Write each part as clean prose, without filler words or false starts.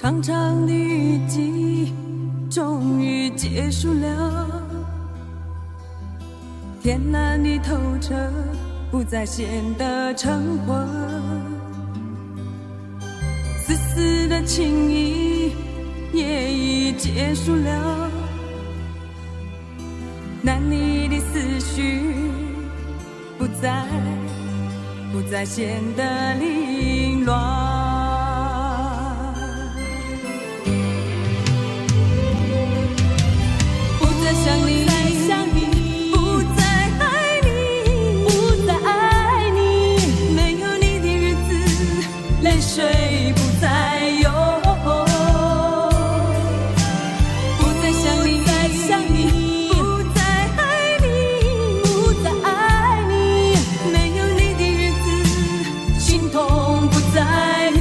长长的雨季终于结束了，天蓝的透彻，不再显得橙黄，丝丝的情谊也已结束了，难离的思绪不再显得凌乱。想你，不再爱你，不再爱你，没有你的日子，泪水不再有。不再想你，不再爱你，不再爱你，没有你的日子，心痛不再有。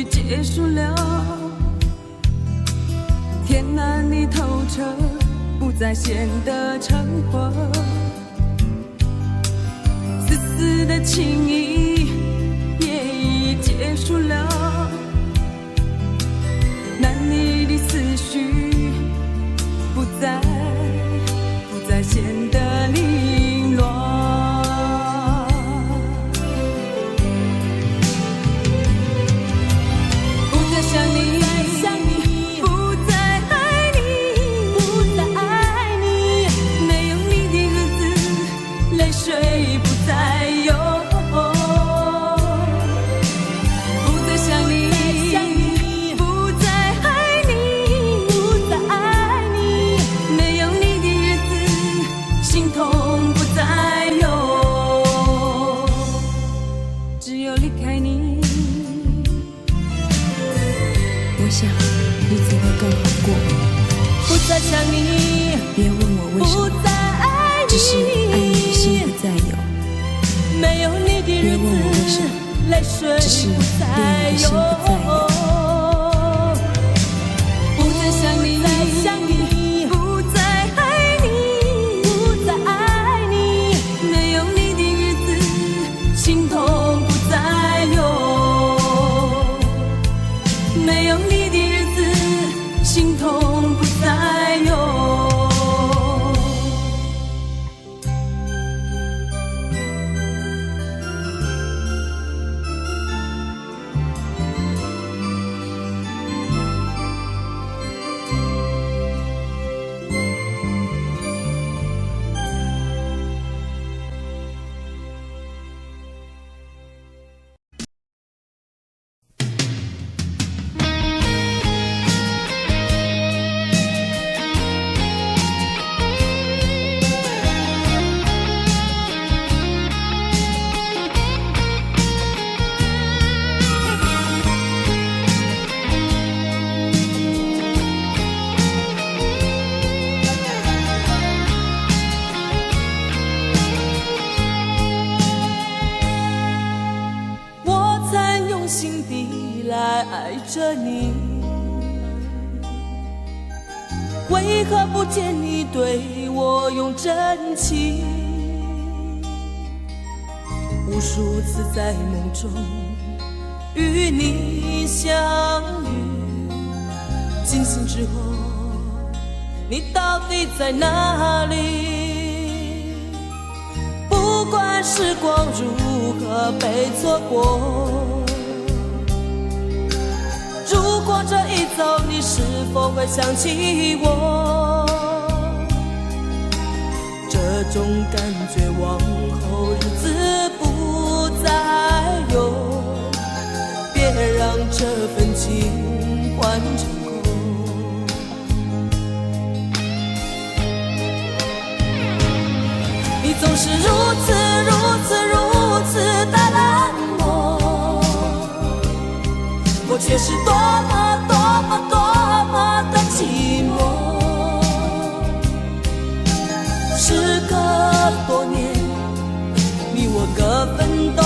结束了，天蓝的透彻，不再显得橙黄，丝丝的情谊也已结束了，难离的思绪不再显得凌乱。想你，不再爱你，不再爱你，没有你的日子，泪水不再有。不再想你，不再爱你，不再爱你，没有你的日子，心痛不再有。只有离开你，我想日子会更好过。不再想你，别问我为什么，只是爱你的心不再有。没有你的日子，别问我为什么，泪水只是恋你的心不再有。不再想你，不再爱你，不再爱你，没有你的日子，心痛不再有。没有你的日子，心痛不再有。爱着你，为何不见你对我用真情？无数次在梦中与你相遇，惊醒之后，你到底在哪里？不管时光如何被错过，如果这一走，你是否会想起我？这种感觉往后日子不再有，别让这份情换成空。是如此如此如此的冷漠，我却是多么多么多么的寂寞。时隔多年，你我各分东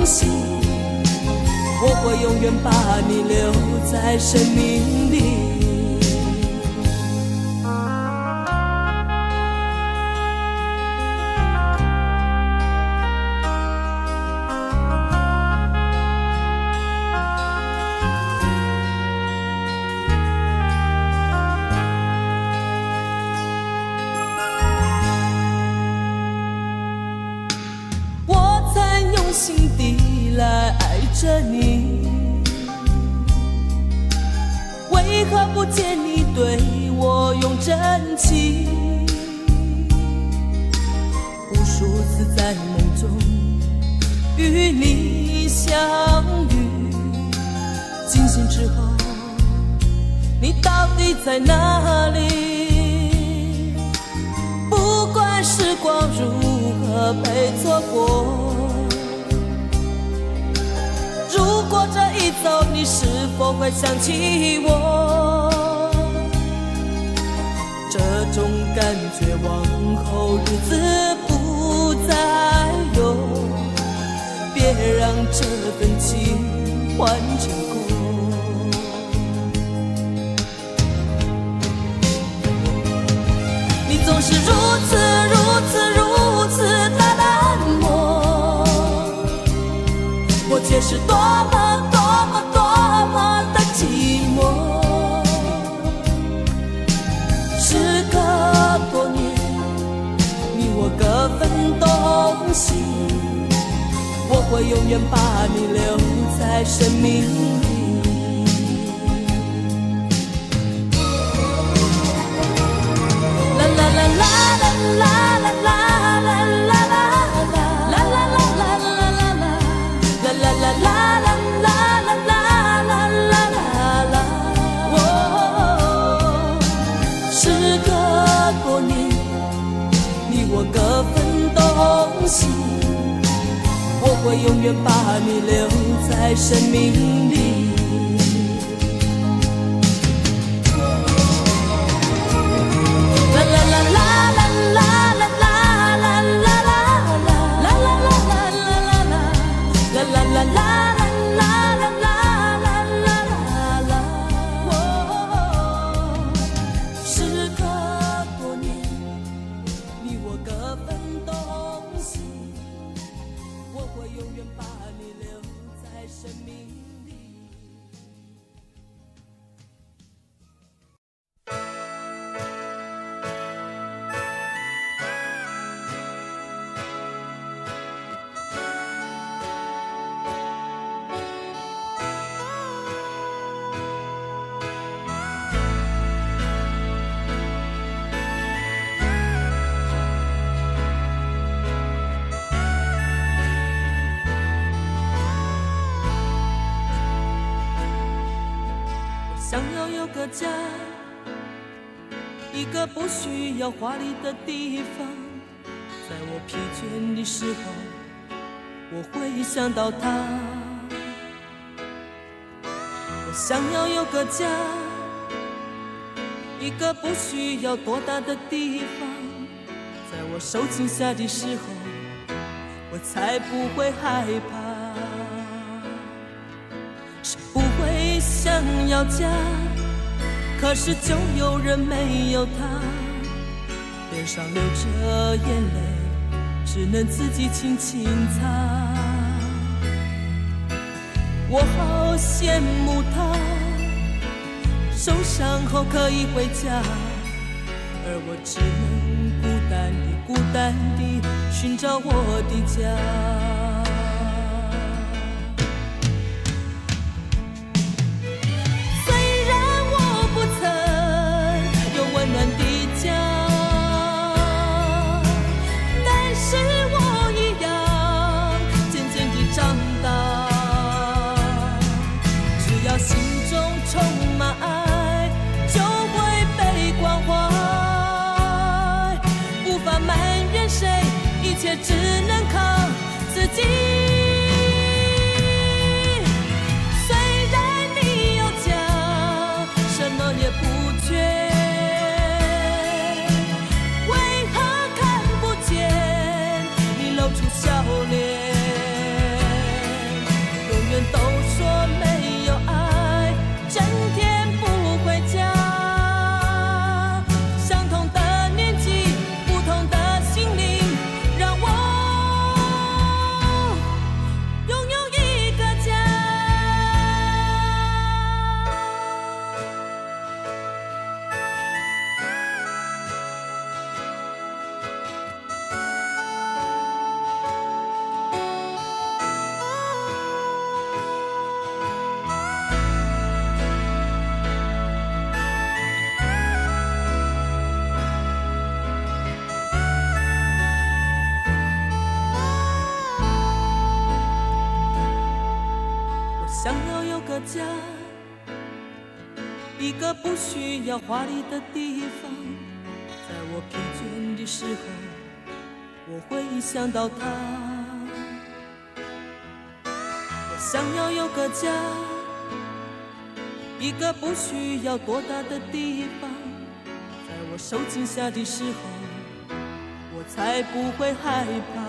西，我会永远把你留在生命里。心底来爱着你，为何不见你对我用真情？无数次在梦中与你相遇，惊醒之后，你到底在哪里？不管时光如何被错过，如果这一走，你是否会想起我？这种感觉往后日子不再有，别让这份情换成空。你总是如此如此如此的冷漠，我却是多么多么多么的寂寞。时隔多年，你我各分东西，我会永远把你留在生命里。啦啦啦啦啦啦啦啦。我会永远把你留在生命里。啦啦啦啦啦啦啦啦啦啦啦啦啦啦啦啦啦啦。想要有个家，一个不需要华丽的地方，在我疲倦的时候，我会想到他。我想要有个家，一个不需要多大的地方，在我受惊吓的时候，我才不会害怕。不会想要家，可是就有人没有他，脸上流着眼泪，只能自己轻轻擦。我好羡慕他，受伤后可以回家，而我只能孤单地寻找我的家。切只能靠自己。虽然你有家，什么也不缺，为何看不见你露出笑脸？永远都说没有爱，整天不回家。相同的年纪，不同的心灵，让我拥有一个家。想要有个家，一个不需要华丽的地方。在我疲倦的时候，我会想到他。我想要有个家，一个不需要多大的地方。在我受惊吓的时候，我才不会害怕。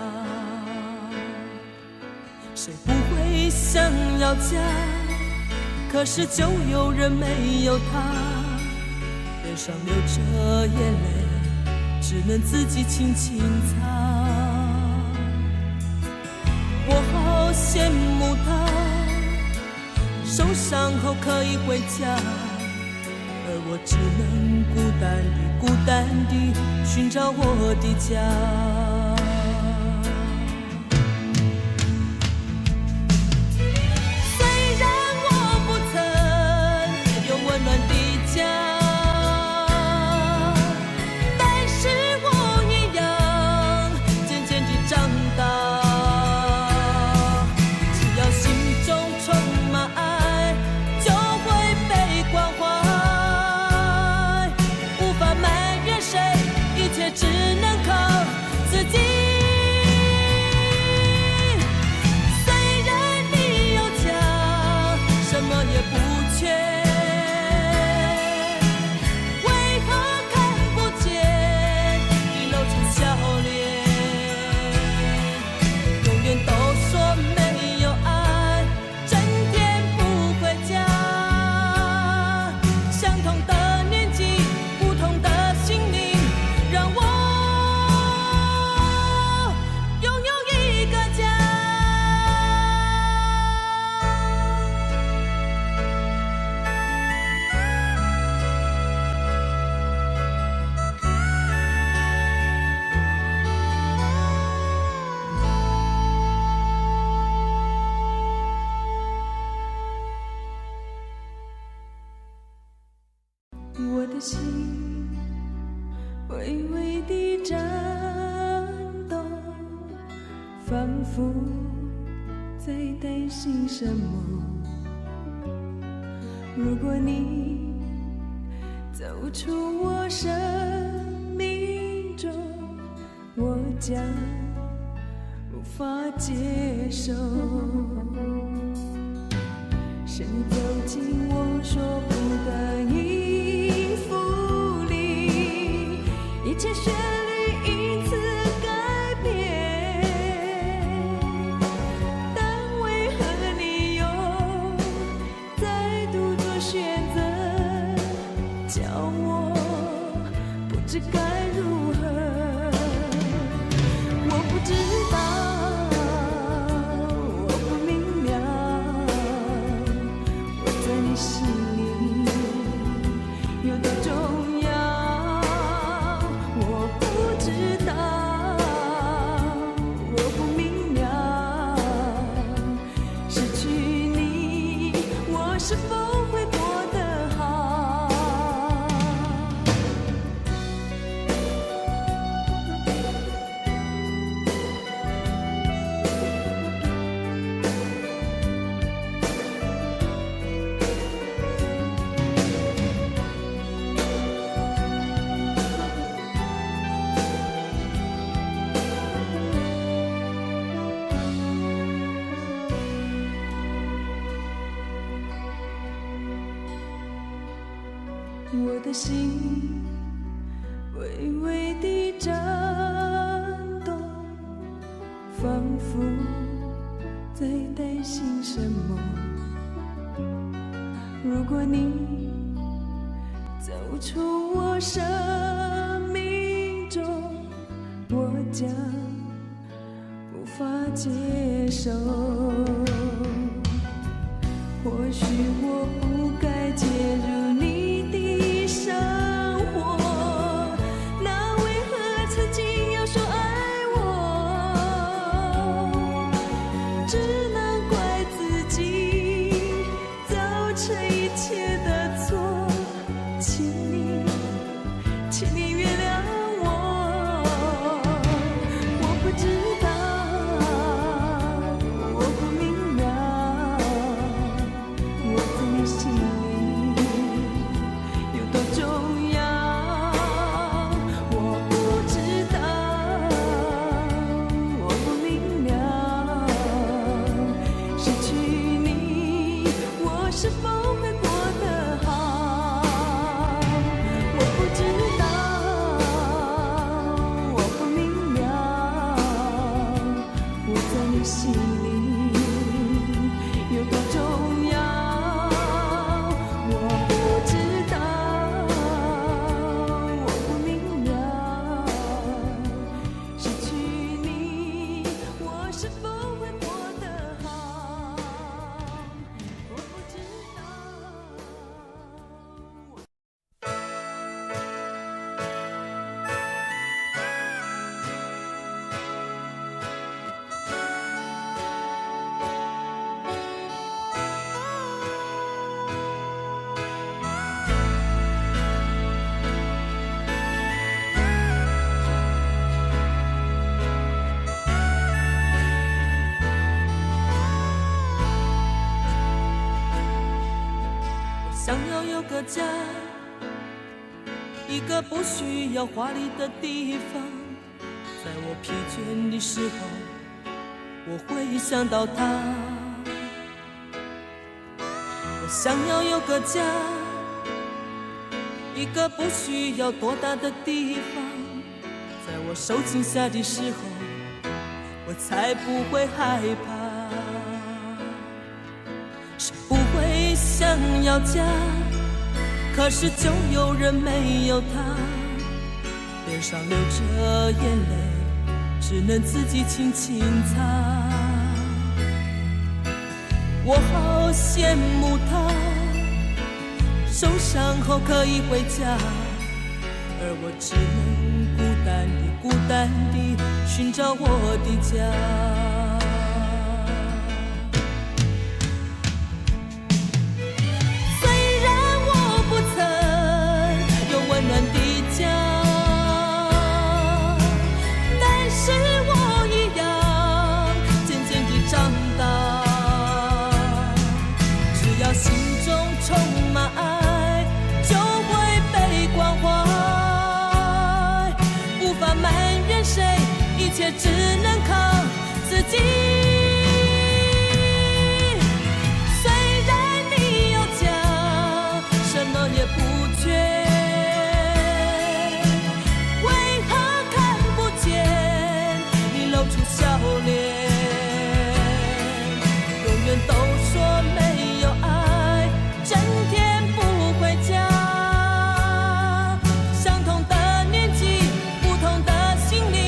谁不会想要家？可是就有人没有他，脸上流着眼泪，只能自己轻轻擦。我好羡慕他，受伤后可以回家，而我只能孤单地寻找我的家。只能靠自己。虽然你有家，什么也不缺，为何看不见你露出笑脸？永远都说没有爱，整天不回家。相同的年纪，不同的心灵，让我拥有一个家。我的心微微地颤抖，仿佛在担心什么。如果你走出我生命中，我将无法接受。是你走进我说不得音符里，一切旋律因此改变。但为何你又再度做选择，叫我不知该如何？我不知道，我不明了，我在你心里有多重要。我不我的心微微地颤动，仿佛在担心什么。如果你走出我生命中，我将无法接受。或许我不该介入你的生活，那为何曾经要说爱我？只能怪自己造成一切的错，请你原谅我。我不知道，我不明了，我在你心里有多重要。我不知道，我不明了，失去你，我是否会过得好？我不知道，我不明了，我在你心里有多重要。我不知道，我不明了，失去你，我是否会过得好？我不知道。想要有个家，一个不需要华丽的地方，在我疲倦的时候，我会想到他。我想要有个家，一个不需要多大的地方，在我受惊吓的时候，我才不会害怕。谁不会想要家，可是就有人没有他，脸上流着眼泪，只能自己轻轻擦。我好羡慕他，受伤后可以回家，而我只能孤单地寻找我的家。一切只能靠自己。虽然你有家，什么也不缺，为何看不见你露出笑脸？永远都说没有爱，整天不回家。相同的年纪，不同的心灵，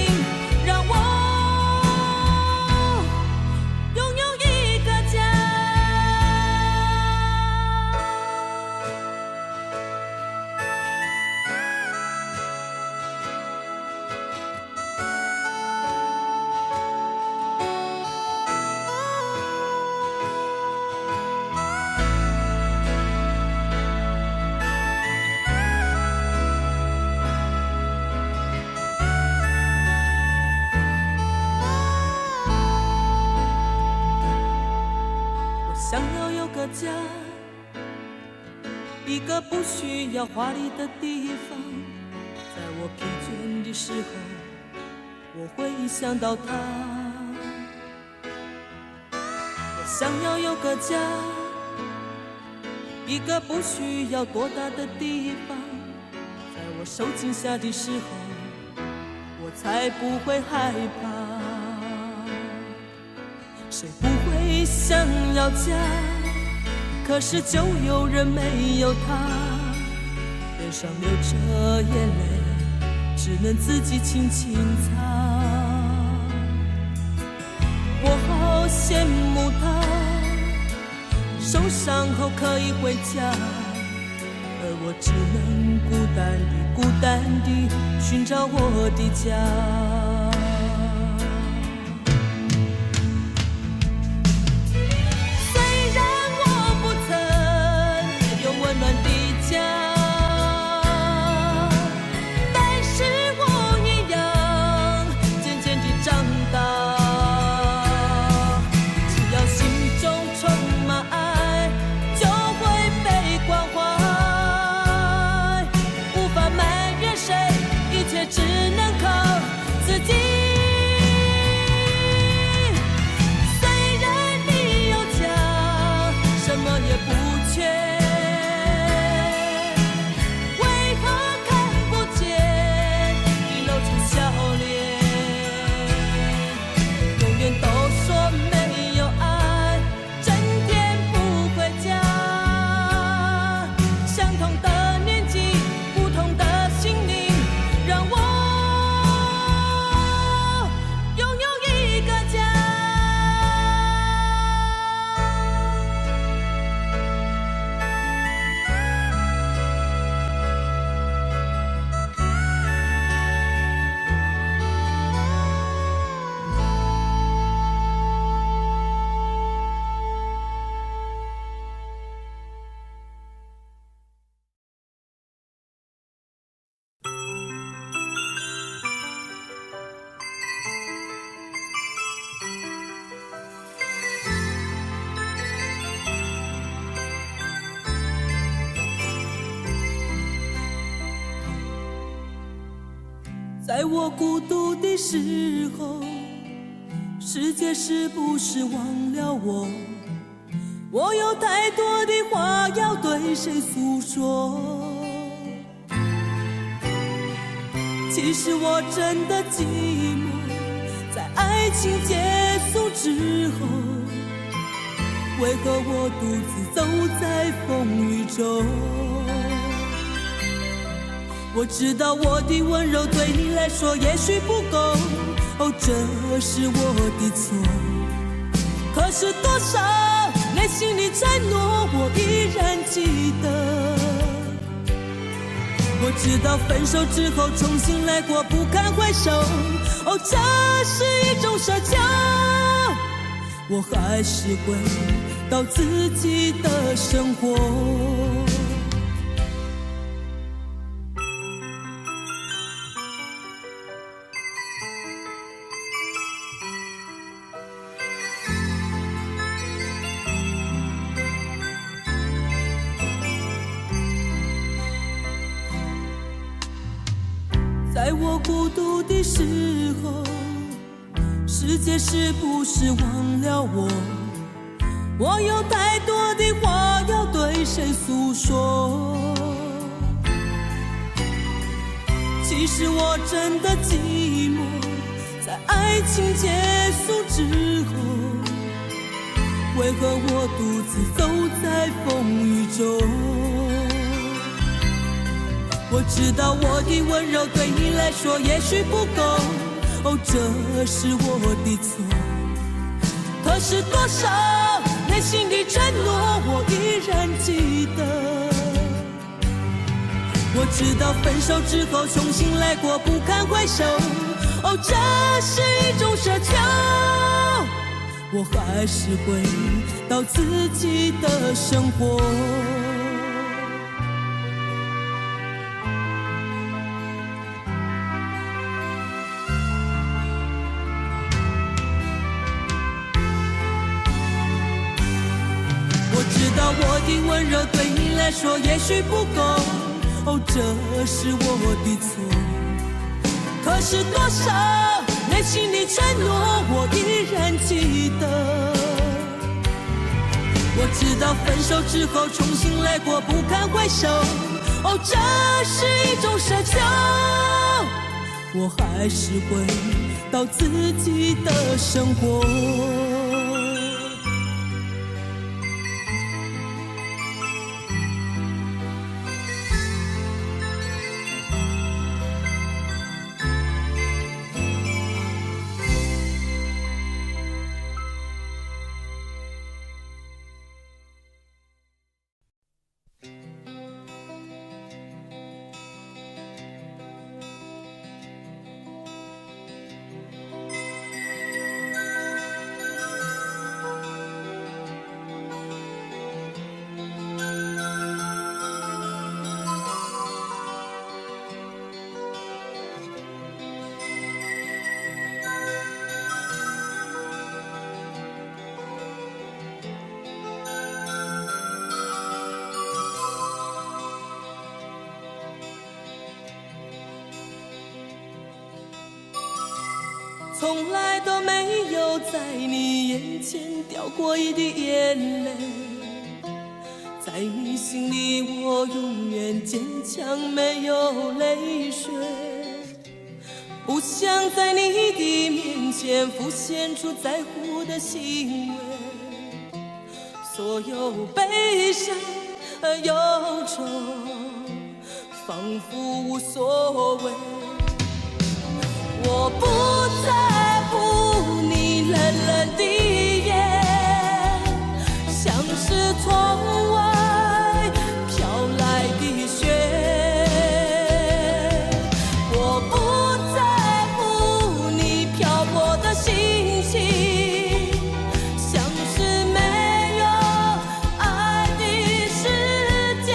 让我拥有一个家。想要有个家，一个不需要华丽的地方，在我疲倦的时候，我会想到他。我想要有个家，一个不需要多大的地方，在我受惊吓的时候，我才不会害怕。谁不会想要家？可是就有人没有他，脸上流着眼泪，只能自己轻轻擦。我好羡慕他，受伤后可以回家，而我只能孤单地寻找我的家。在我孤独的时候，世界是不是忘了我？我有太多的话要对谁诉说？其实我真的寂寞，在爱情结束之后，为何我独自走在风雨中？我知道我的温柔对你来说也许不够，哦，这是我的错。可是多少内心的承诺我依然记得。我知道分手之后重新来过不堪回首，哦，这是一种奢求。我还是回到自己的生活。在我孤独的时候，世界是不是忘了我？我有太多的话要对谁诉说？其实我真的寂寞，在爱情结束之后，为何我独自走在风雨中？我知道我的温柔对你来说也许不够，哦，这是我的错。可是多少内心的承诺我依然记得。我知道分手之后重新来过不堪回首，哦，这是一种奢求。我还是回到自己的生活。我的温柔对你来说也许不够，哦，这是我的错。可是多少内心的承诺我依然记得。我知道了分手之后重新来过，不堪回首。哦，这是一种奢求，我还是回到自己的生活。从来都没有在你眼前掉过一滴眼泪，在你心里我永远坚强，没有泪水。不想在你的面前浮现出在乎的行为，所有悲伤和忧愁仿佛无所谓。我不在乎你冷冷的眼，像是窗外飘来的雪。我不在乎你漂泊的心情，像是没有爱的世界。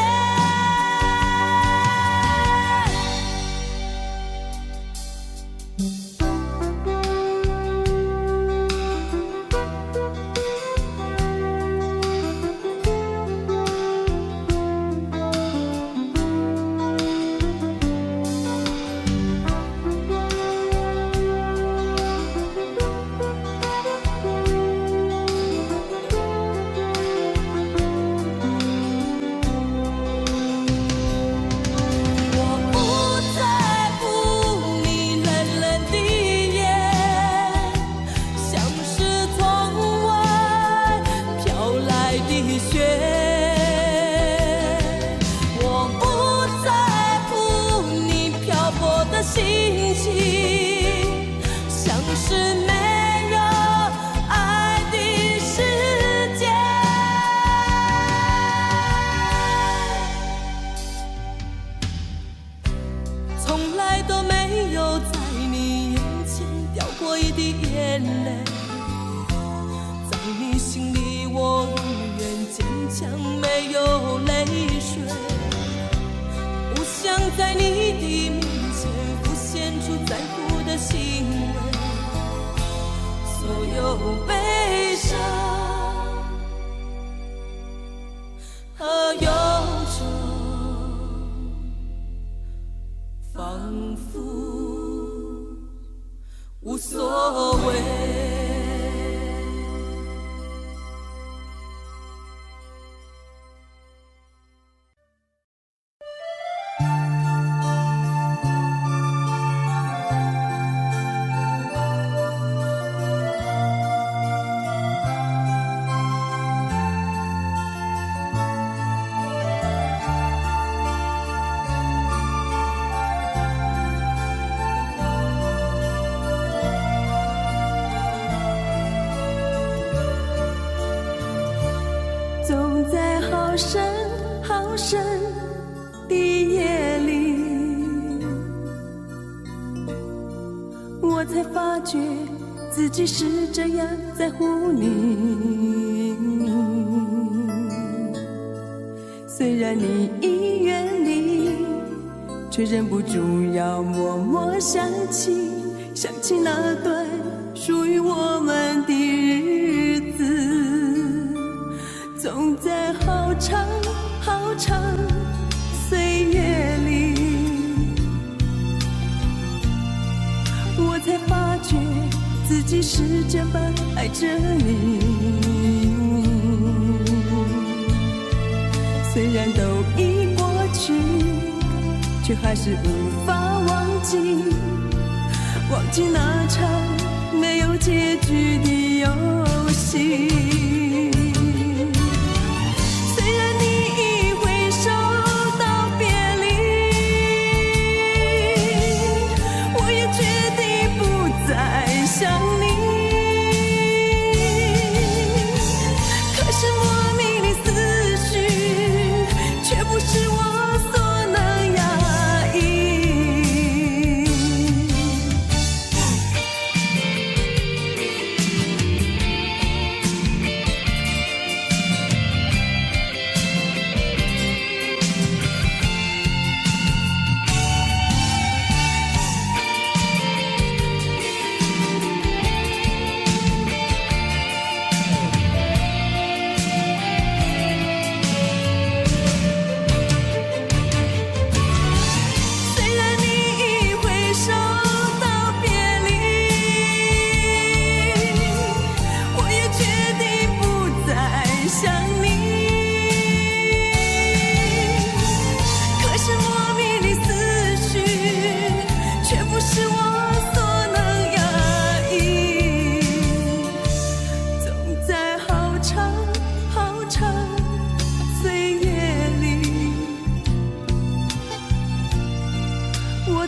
心情像是没有爱的世界。从来都没有在你眼前掉过一滴眼泪，在你心里我永远坚强，没有泪水。不想在你的面前浮现出在乎的行为，所有悲伤和忧愁仿佛无所谓。走在好深好深的夜里，我才发觉自己是这样在乎你。虽然你已远离，却忍不住要默默想起那段属于我们的日子。走在好长好长岁月里，我才发觉自己是这般爱着你。却还是无法忘记，忘记那场没有结局的游戏。虽然你一挥手道别离，我也决定不再想你。可是莫名的思绪，却不是我所能压抑。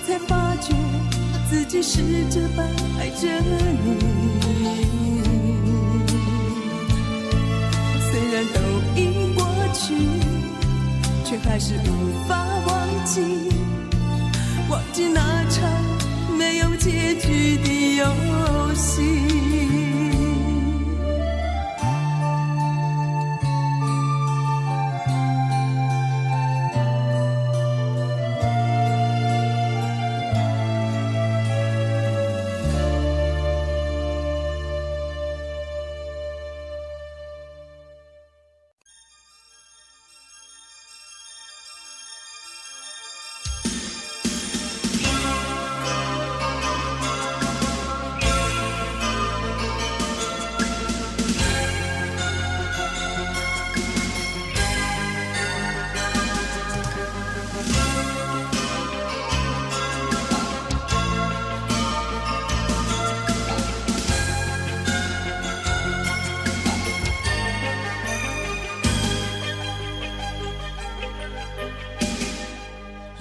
才发觉自己是这般爱着你，虽然都已过去，却还是无法忘记，忘记那场没有结局的游戏。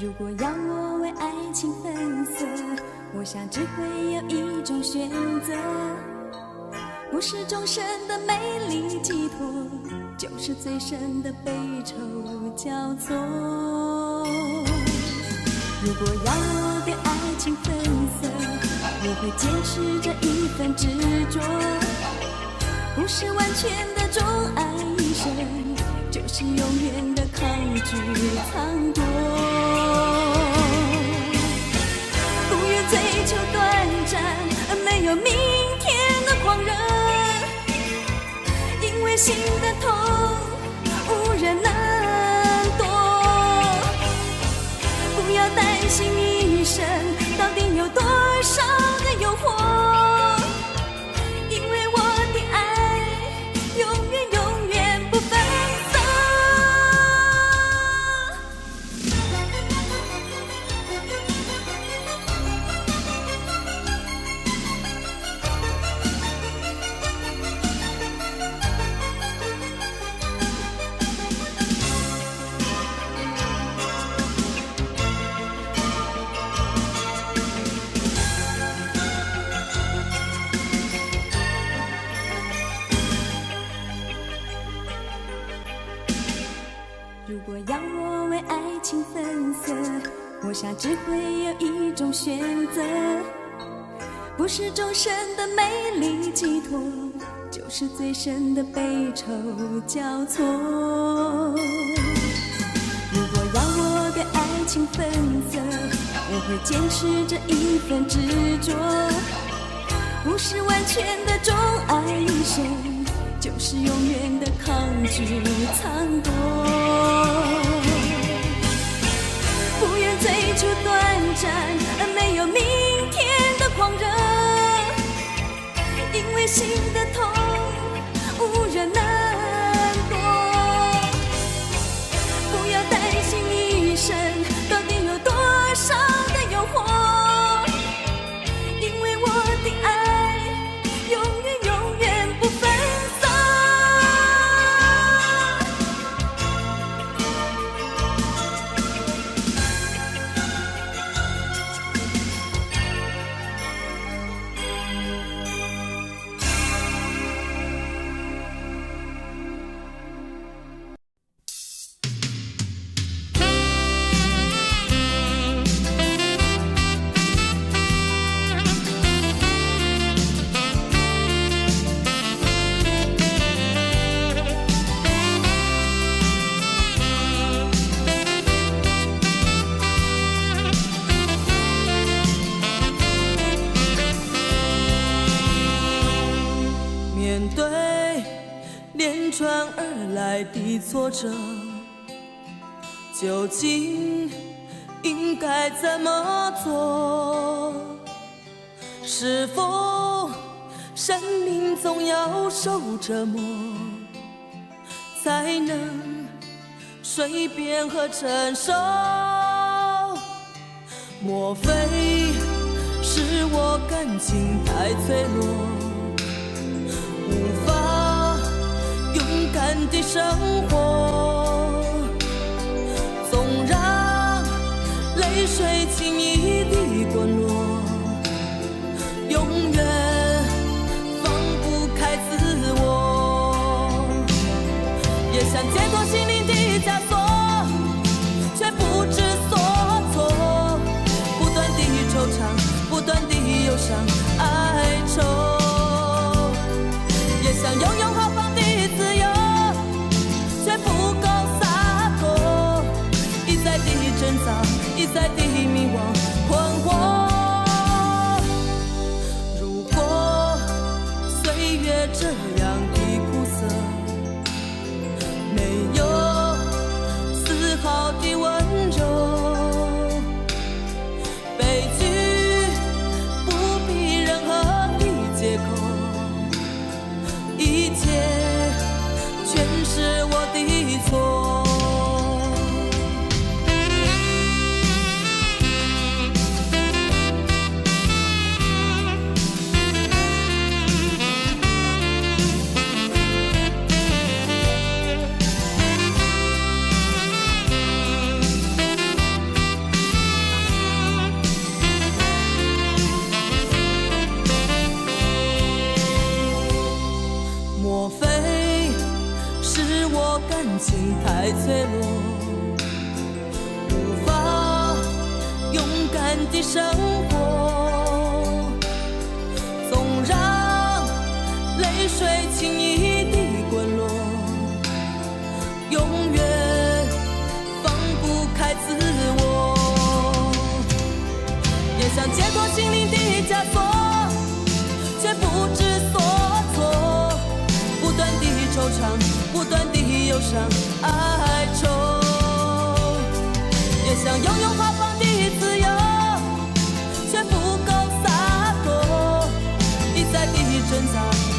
如果要我为爱情分色，我想只会有一种选择，不是终身的美丽寄托，就是最深的悲愁交错。如果要我对爱情分色，我会坚持着一份执着，不是完全的钟爱一生，就是永远的抗拒藏躲。不愿追求短暂没有明天的狂热，因为心的痛无人能躲。不要担心一生到底有多少个诱惑，因为我的爱永远永远不分散。如果要我为爱情分色，我想只会有一种选择，不是终身的美丽寄托，就是最深的悲愁交错。如果要我对爱情分色，我会坚持着一份执着，不是完全的钟爱一生，就是永远的抗拒藏躲。不愿追求短暂没有明天的狂热，因为心的痛无人能躲。不要担心一生到底有多面对连串而来的挫折，究竟应该怎么做？是否生命总要受折磨，才能随便和承受？莫非是我感情太脆弱，无法勇敢地生活？总让泪水轻易地滚落，永远放不开自我。也想解脱心灵的枷锁，却不知所措，不断地惆怅，不断地忧伤哀愁。也想拥有豪放的自由，却不够洒脱，一再地挣扎，一再地迷惘困惑。如果岁月这样的苦涩，没有丝毫的温柔，悲剧不必任何的借口，一切全是我的错。莫非是我感情太脆弱，无法勇敢地生活？总让泪水轻易地滚落，永远放不开自我。也想解脱心灵的枷锁，却不知所措，不断地惆怅，不断地忧伤哀愁。也想拥有豪放的自由，却不够洒脱，一再地挣扎，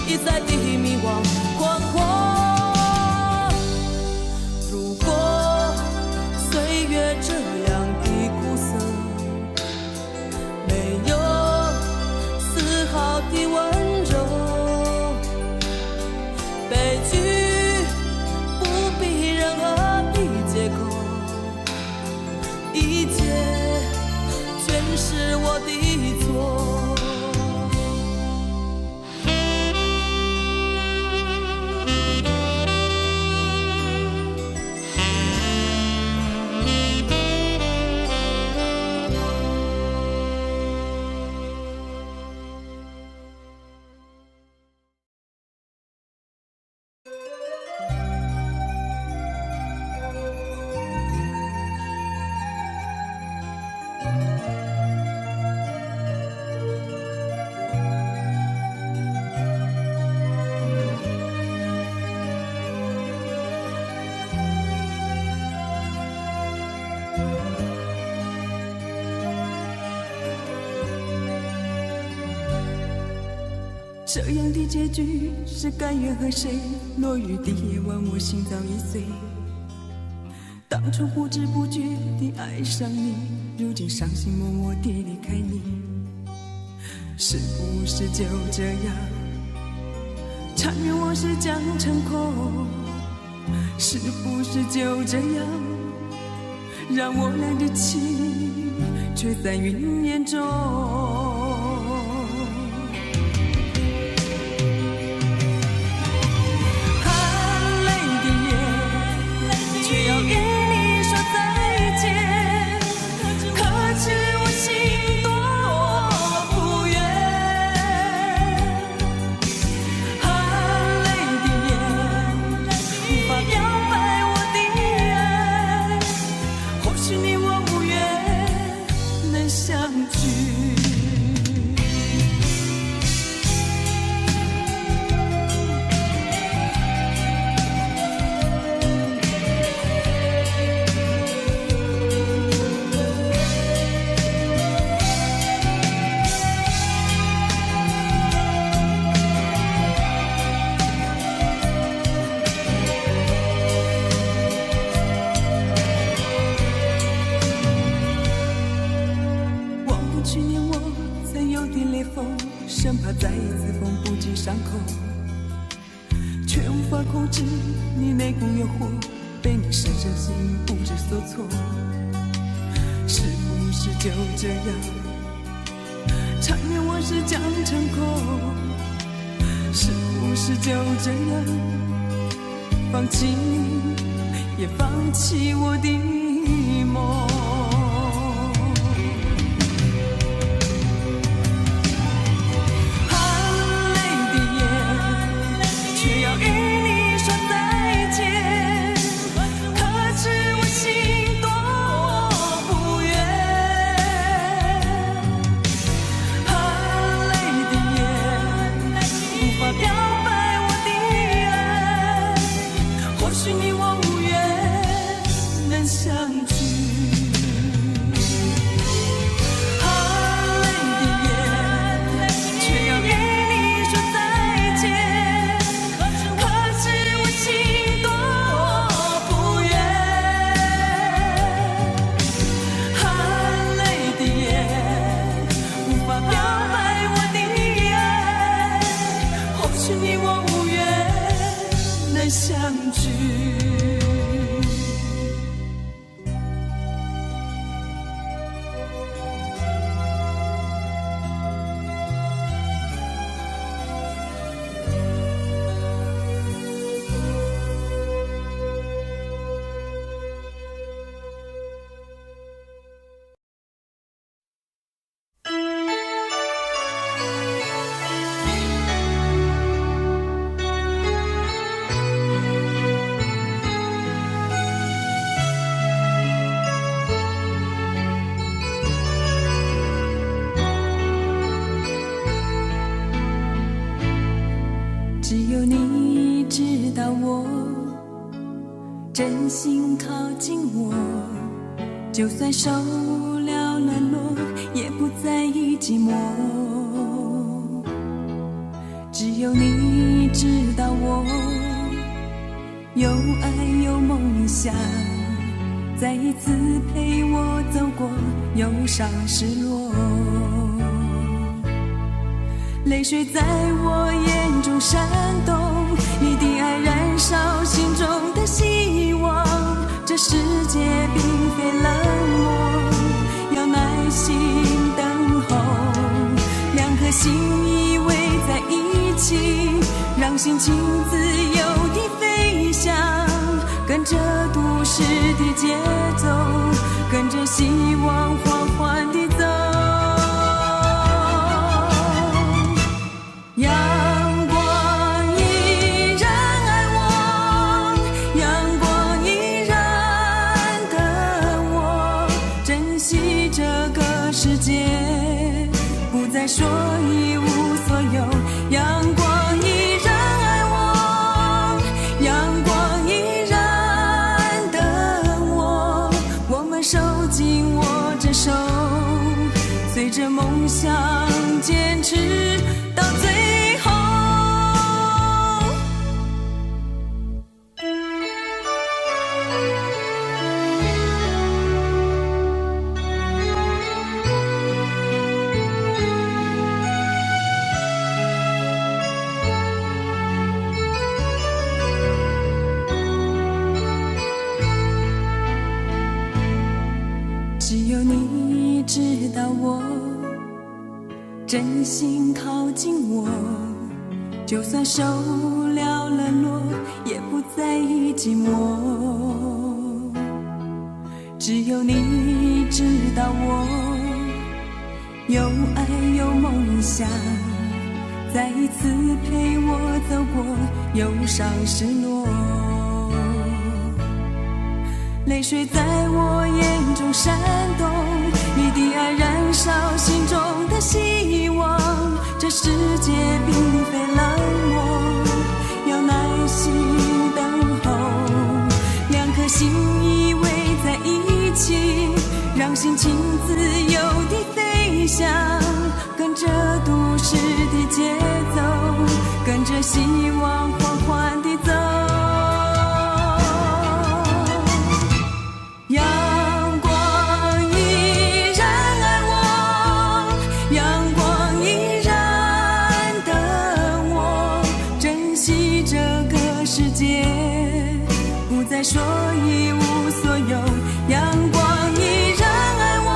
一再地迷惘困惑。如果岁月这样的苦涩，没有丝毫的温柔，悲剧不必任何的借口，一切全是我的错。这样的结局是甘愿和谁？落雨的夜晚，我心早已碎。当初不知不觉地爱上你，如今伤心默默地离开你。是不是就这样残忍我是将成空？是不是就这样让我俩的情却在云烟中？却要与你说再见，可知我心多不愿。含泪的眼，无法表白我的爱。或许你我无缘能相聚。法控制你内心诱惑，被你深深吸引，不知所措。是不是就这样，缠绵往事将成空？是不是就这样，放弃你，也放弃我的梦？相聚。只有你知道我，真心靠近我，就算受了冷落，也不在意寂寞。只有你知道我，有爱有梦想，再一次陪我走过忧伤失落。泪水在我眼中闪动，你的爱燃烧心中的希望。这世界并非冷漠，要耐心等候。两颗心依偎在一起，让心情自由地飞翔，跟着都市的节奏，跟着希望缓缓地走。说一无所有，阳光依然爱我，阳光依然等我，我们手紧握着手，随着梦想坚持到最后。只有你知道我，真心靠近我，就算受了冷落，也不在意寂寞。只有你知道我，有爱有梦想，再一次陪我走过忧伤失落。泪水在我眼中闪动，你的爱燃烧心中的希望。这世界并非冷漠，要耐心等候。两颗心依偎在一起，让心情自由地飞翔，跟着都市的节奏，跟着希望缓缓地走。世界，不再说一无所有。阳光依然爱我，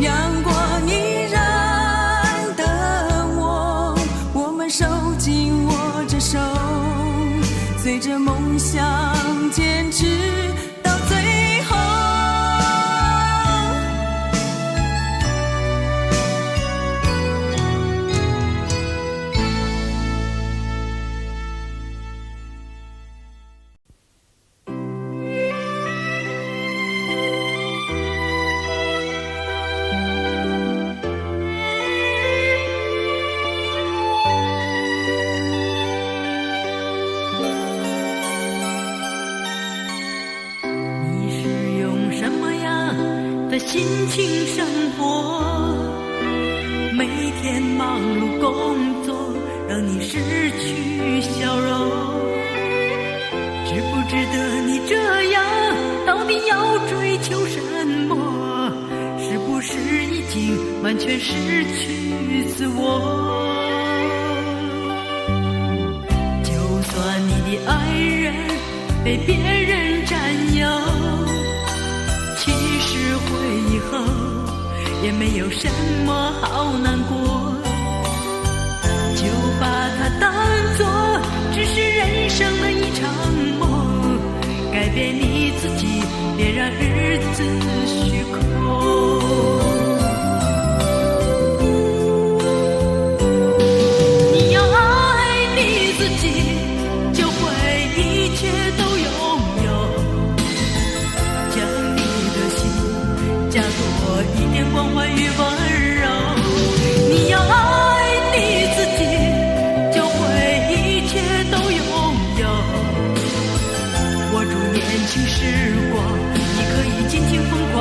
阳光依然等我，我们手紧握着手，随着梦想坚持到最后。心情生活，每天忙碌工作，让你失去笑容。值不值得你这样？到底要追求什么？是不是已经完全失去自我？就算你的爱人被别人占有，其实回忆后也没有什么好难过，就把它当作只是人生的一场梦，改变你自己，别让日子虚空。你要爱你自己，就会一切都拥有，将你的心加多一点关怀与温柔。你要爱你自己，就会一切都拥有，握住年轻时光，你可以尽情疯狂，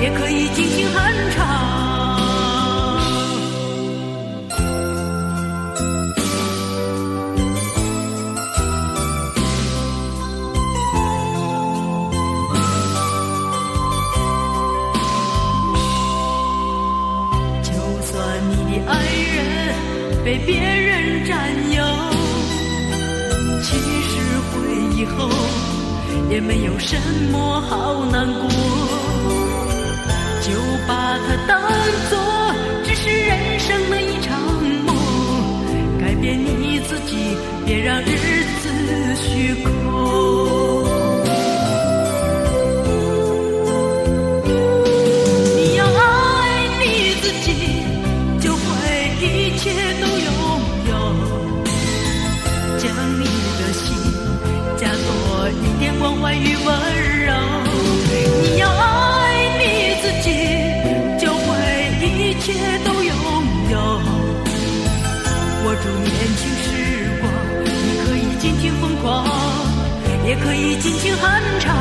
也可以尽情酣畅。被别人占有，其实回忆后也没有什么好难过，就把它当作只是人生的一场梦，改变你自己，别让日子虚空。你要爱你自己，就会一切都你的心加多一点关怀与温柔。你要爱你自己，就会一切都拥有，握住年轻时光，你可以尽情疯狂，也可以尽情酣畅。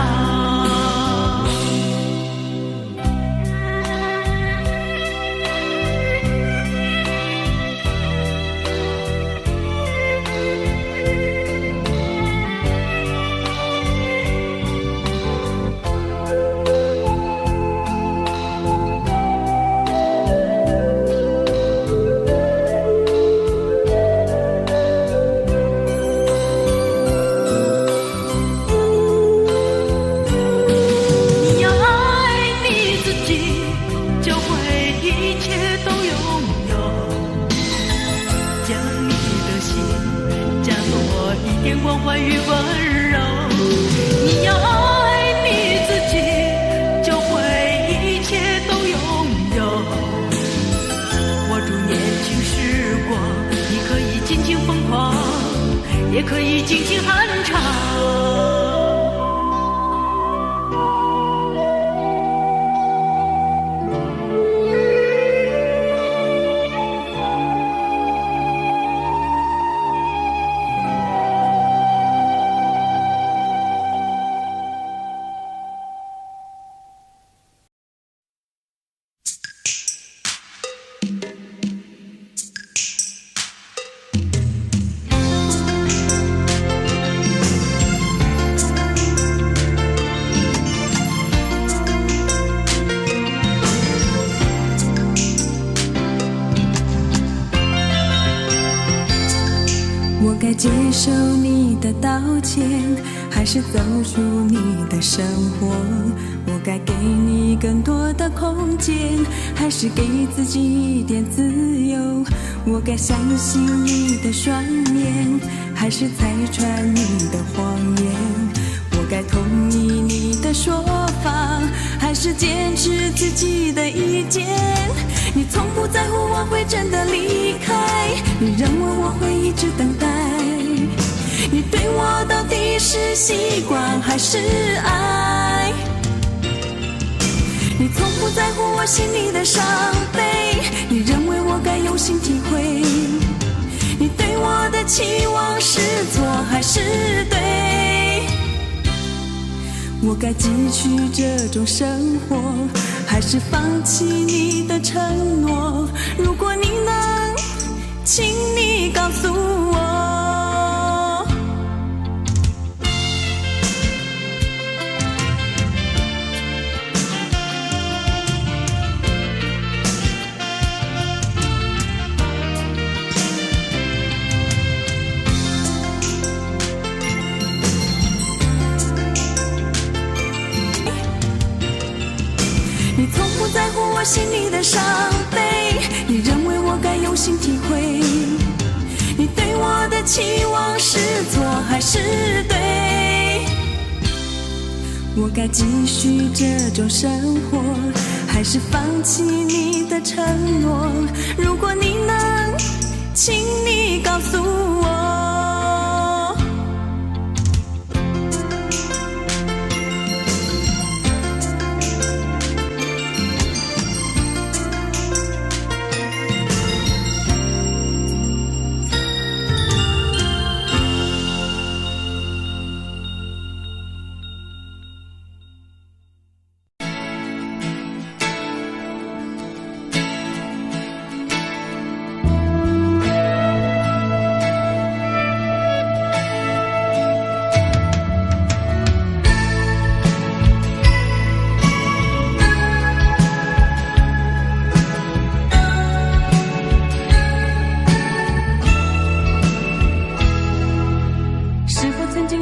关怀与温柔，你要爱你自己，就会一切都拥有，握住年轻时光，你可以尽情疯狂，也可以尽情酣畅。接受你的道歉，还是走出你的生活？我该给你更多的空间，还是给自己一点自由？我该相信你的双眼，还是拆穿你的谎言？我该同意你的说法，还是坚持自己的意见？你从不在乎我会真的离开，你认为我会一直等待。你对我到底是习惯还是爱？你从不在乎我心里的伤悲，你认为我该用心体会。你对我的期望是错还是对？我该继续这种生活，还是放弃你的承诺？如果你能，请你告诉我。你从不在乎我心里的伤悲，你认为我该用心体会。你对我的期望是错还是对？我该继续这种生活，还是放弃你的承诺？如果你能，请你告诉我。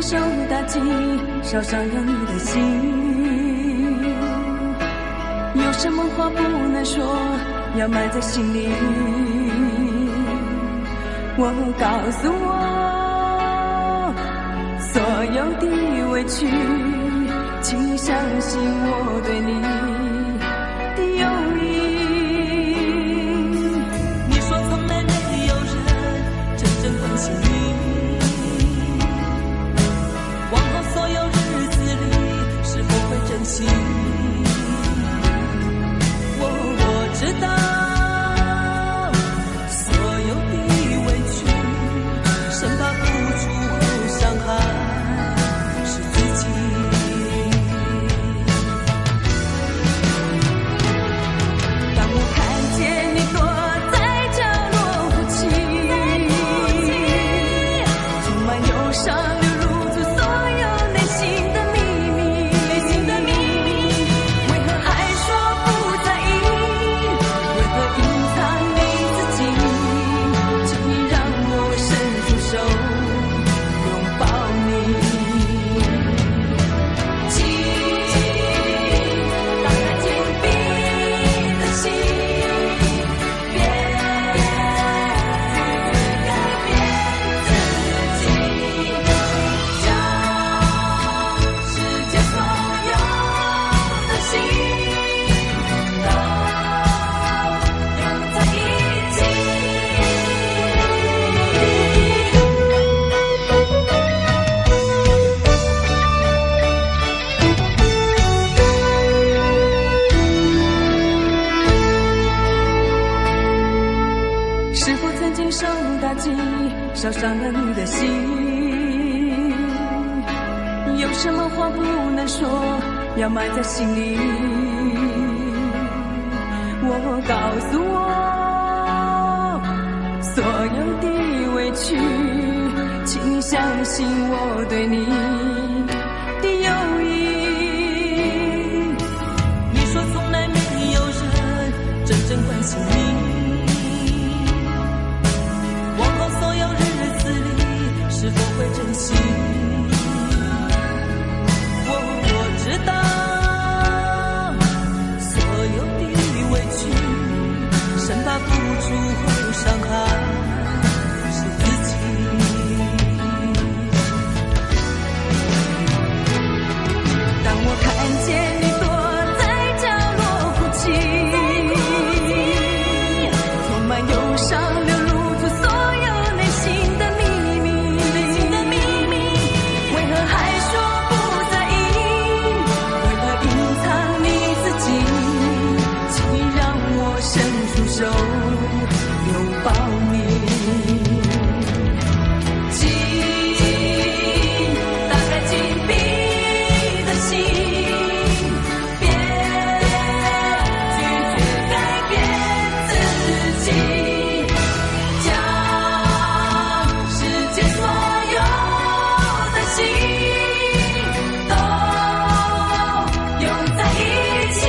受打击，烧伤了你的心，有什么话不能说，要埋在心里。我告诉我所有的委屈，请你相信我对你的友谊。你说从来没有人真正关心你，所有日子里是否会珍惜？我知道所有的委屈，生怕付出后伤害是自己。当我看见你躲在角落哭泣，充满忧伤烧伤了你的心，有什么话不能说，要埋在心里。我告诉我所有的委屈，请你相信我对你的友谊。你说从来没有人真正关心你，往后所有日子里是否会珍惜？我知道所有的委屈，生怕付出后伤害是自己。当我看见你躲在角落哭泣，充满忧伤流露出所有内心的秘密，为何还说不在意？为何隐藏你自己？请让我伸出手拥抱你。打开紧闭的心，别拒绝改变自己，将世界所有的心都拥在一起。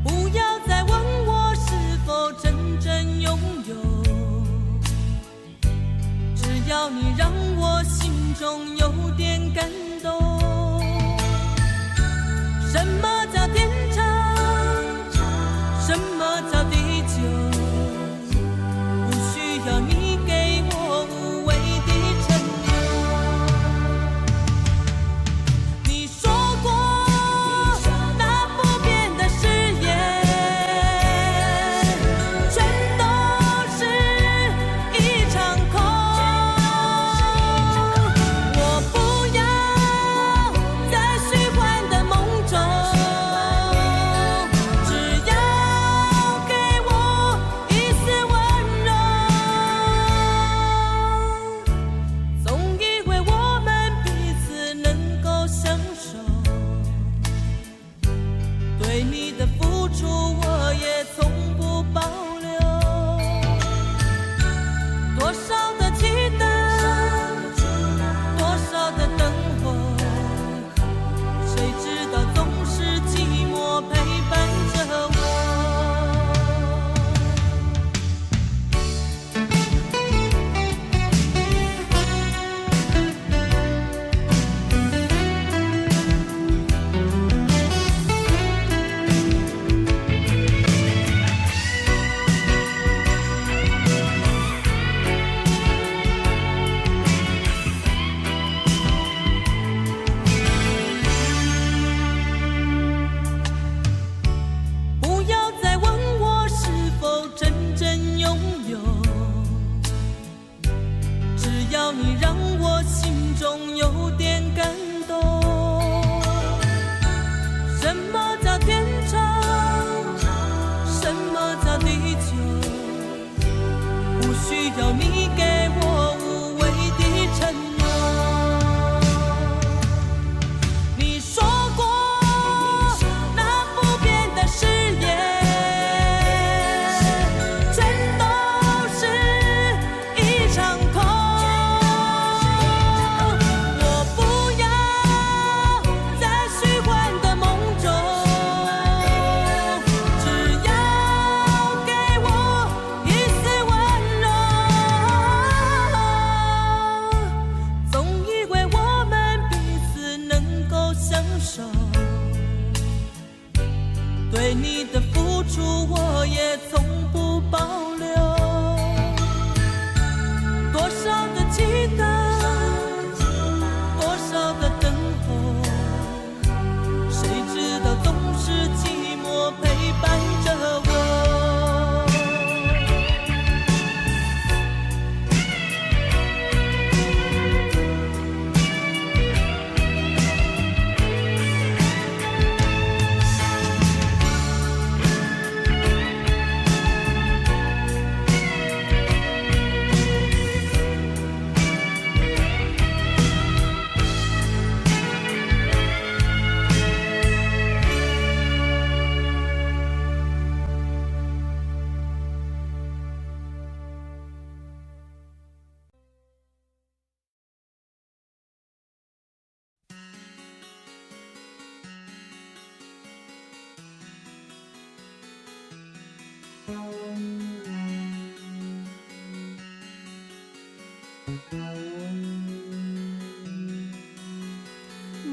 不要再问我是否真正拥有，只要你让我心中有点感动。什么叫天长？什么叫地久？不需要你给我无谓的承诺。你说过那不变的誓言，全都是一场空。我不要在虚幻的梦中，只要给我一丝温柔。总以为我们彼此能够相守，对你的付出我也从不保留。多少的期待，多少的等候，谁知道总是寂寞陪伴着我。不要再问我是否真正拥有，只要你让我心中有点感动。什么叫天长？什么叫地久？不需要你给我无谓的承诺。你说过那不变的誓言，全都是一场空。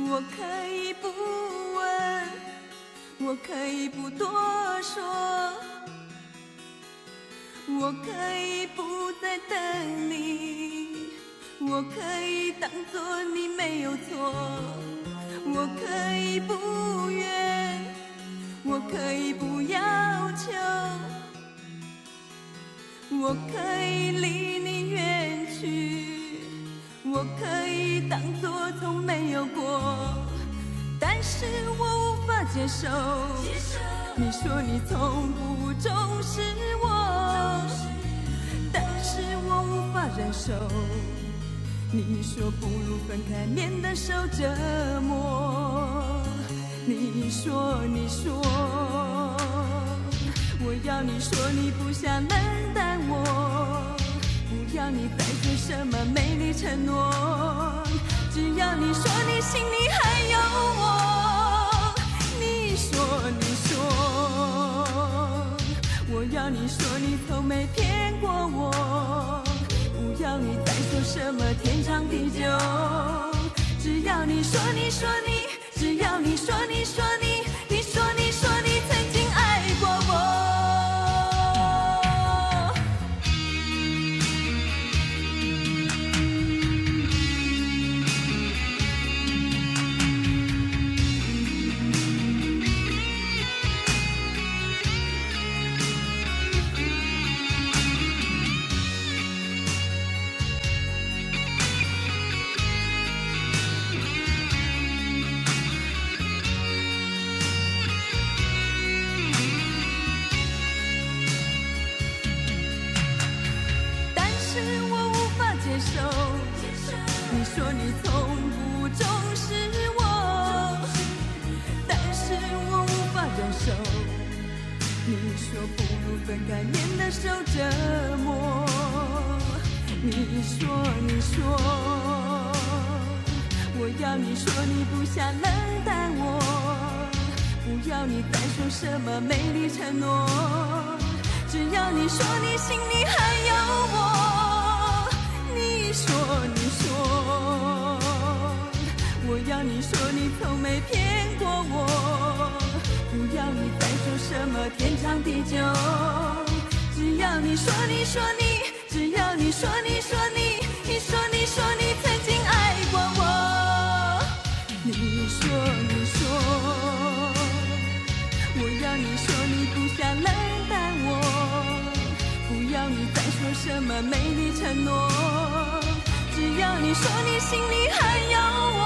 我可以不问，我可以不多说，我可以不再等你，我可以当作你没有错，我可以不愿，我可以不要求，我可以离你远去，我可以当作从没有过，但是我无法接受你说你从不重视我，但是我无法忍受你说不如分开，免得受折磨。你说我要你说你不想冷淡我，不要你再说什么美丽承诺，只要你说你心里还有我。你说我要你说你从没骗过我，不要你再说什么天长地久，只要你说你，只要你说你曾经爱过我。你说你从不重视我，但是我无法忍受你说不如分开，免得受折磨。你说我要你说你不想冷淡我，不要你再说什么美丽承诺，只要你说你心里还有我。你说我要你说你从没骗过我，不要你再说什么天长地久，只要你说只要你说你曾经爱过我。你说我要你说你不想冷淡我，不要你再说什么美丽承诺，只要你说你心里还有我。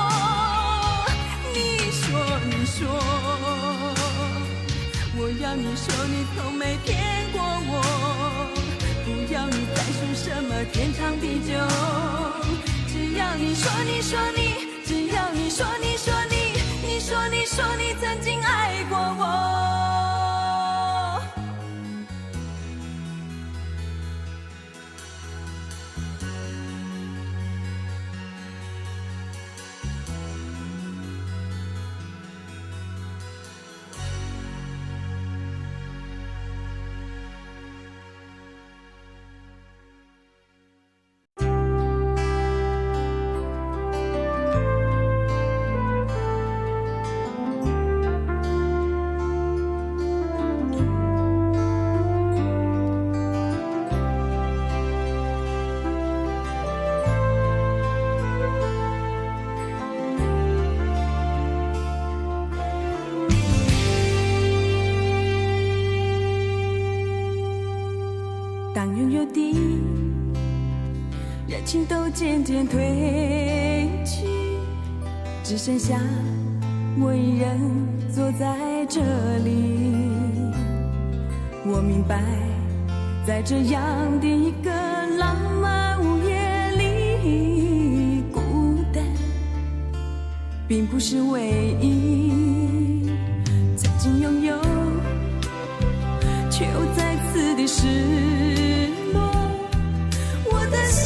你说我要你说你从没骗过我，不要你再说什么天长地久，只要你说只要你说你曾经爱过我。当拥有的热情都渐渐褪去，只剩下我一人坐在这里。我明白，在这样的一个浪漫午夜里，孤单并不是唯一。曾经拥有，却又再次的失落。我的心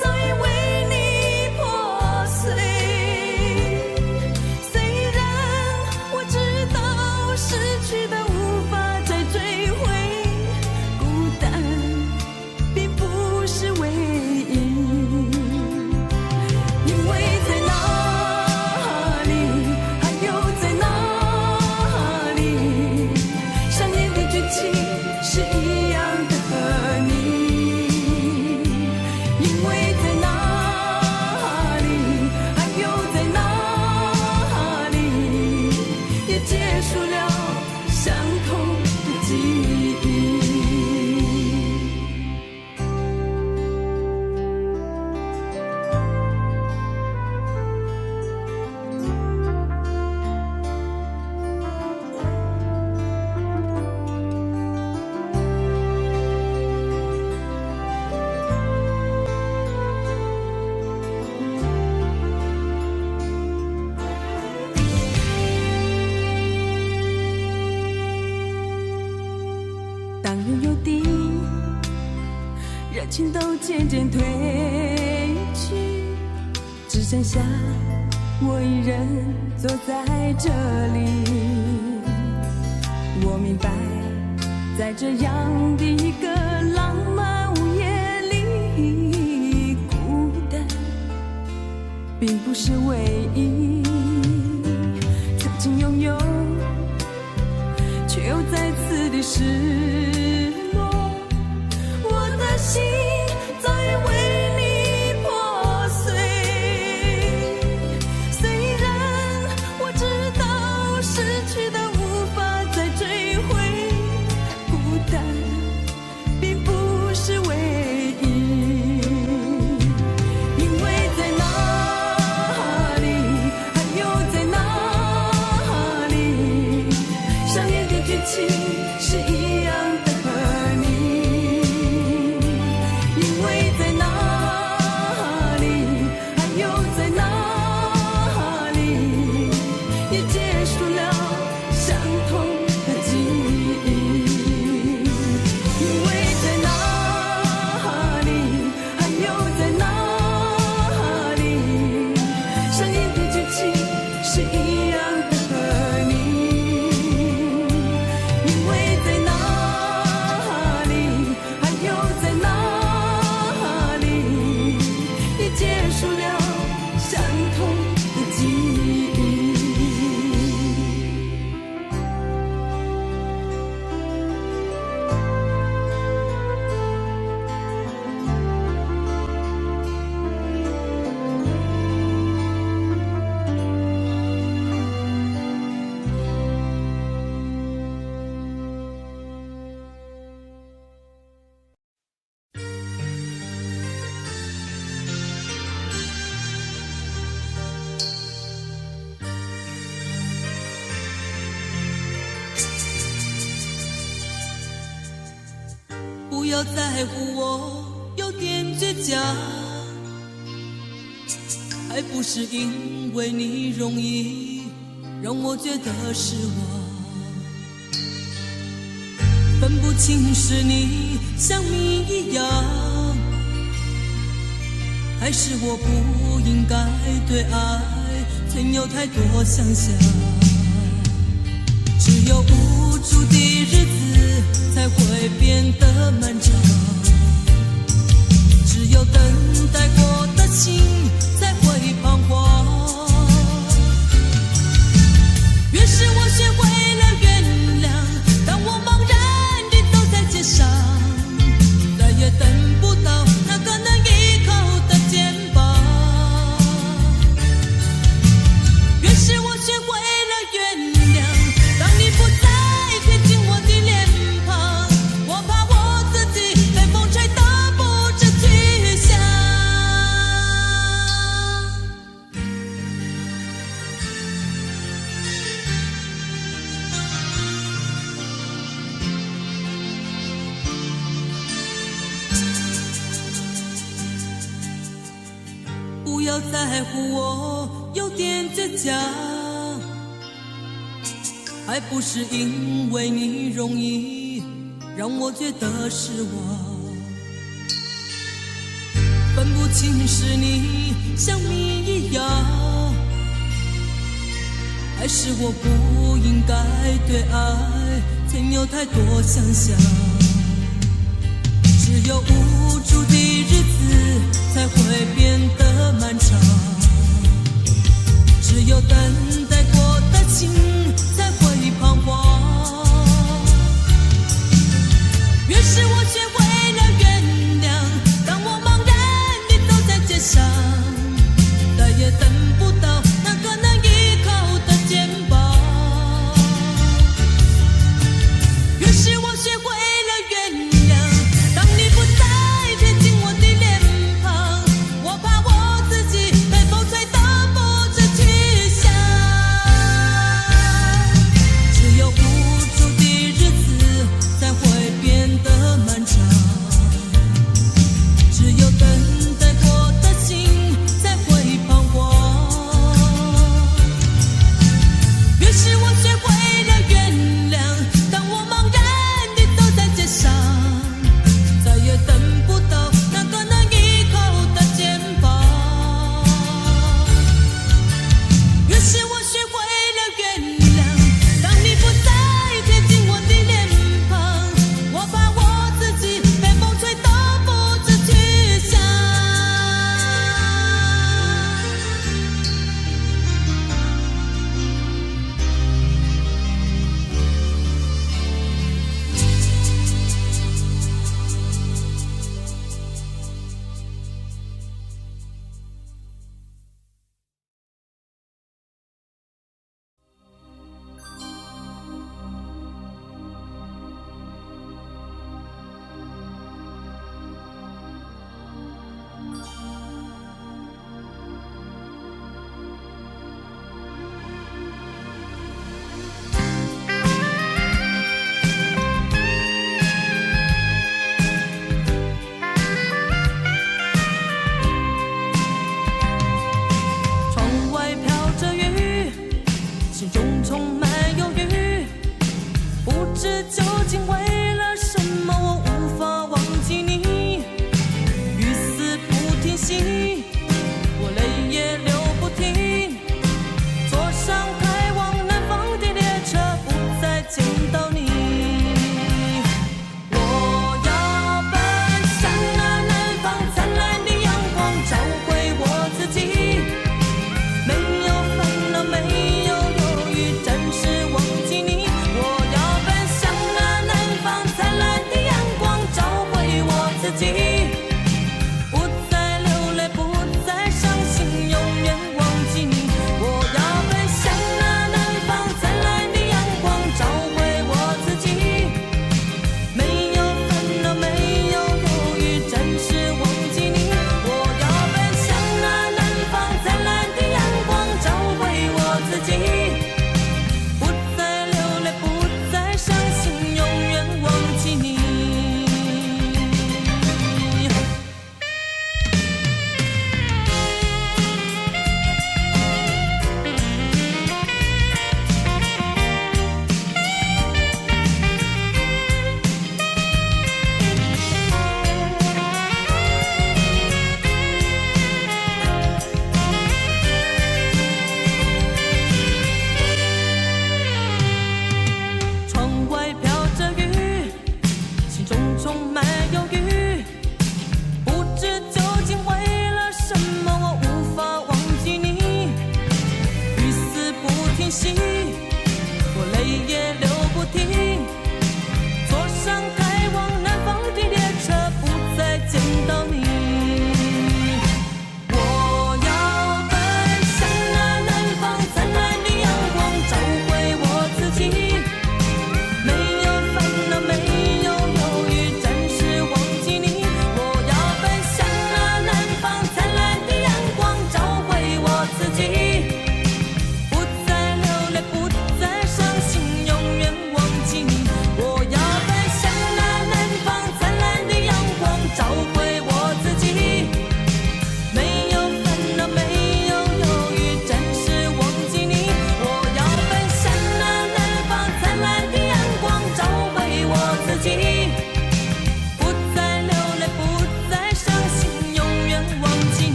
早已为你破碎，虽然我知道失去的无法再追回，情都渐渐褪去，只剩下我一人坐在这里。我明白，在这样的一个浪漫午夜里，孤单并不是唯一。曾经拥有，却又再次的失落。我的心早已为你破碎，虽然我知道失去的无法再追回，孤单并不是唯一。因为在哪里，还有在哪里，上演的剧情是一样的和你。因为在哪里，还有在哪里，也结束了相同的记忆。因为在哪里，还有在哪里，上演的剧情是一样的和你。因为在哪里，还有在哪里，也结束了相同的记忆。不要在乎我有点倔强，还不是因为你容易让我觉得失望。分不清是你像谜一样，还是我不应该对爱存有太多想象。只有无助的日子才会变得漫长，只有等待过的心才会彷徨。越是我学会了原谅，当我茫然地走在街上，再也等不到那个能依靠的肩膀。越是我学会了原谅，当你不再贴近我的脸庞，我怕我自己被风吹得不知去向。不要在乎我有点倔强，还不是因为你容易让我觉得失望。分不清是你像谜一样，还是我不应该对爱存有太多想象。只有无助的日子才会变得漫长，只有等待过的心才会彷徨。越是我学会了原谅，当我茫然地走在街上，再也等不到那个能依靠的肩膀。越是我学会了原谅，当你不再贴近我的脸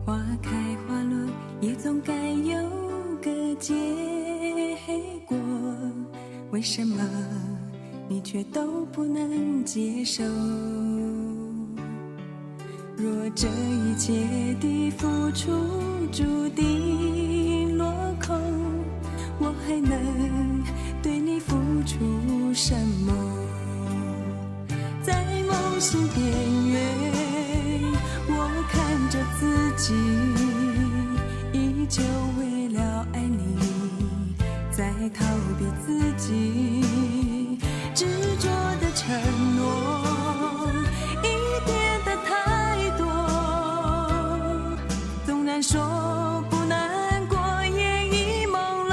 花开花落，也总该有个结果，为什么你却都不能接受？若这一切的付出注定落空，我还能对你付出什么？在梦醒边缘，我看着自己，依旧为了爱你，在逃避自己执着的承诺，已变得太多。纵然说不难过，也已朦胧。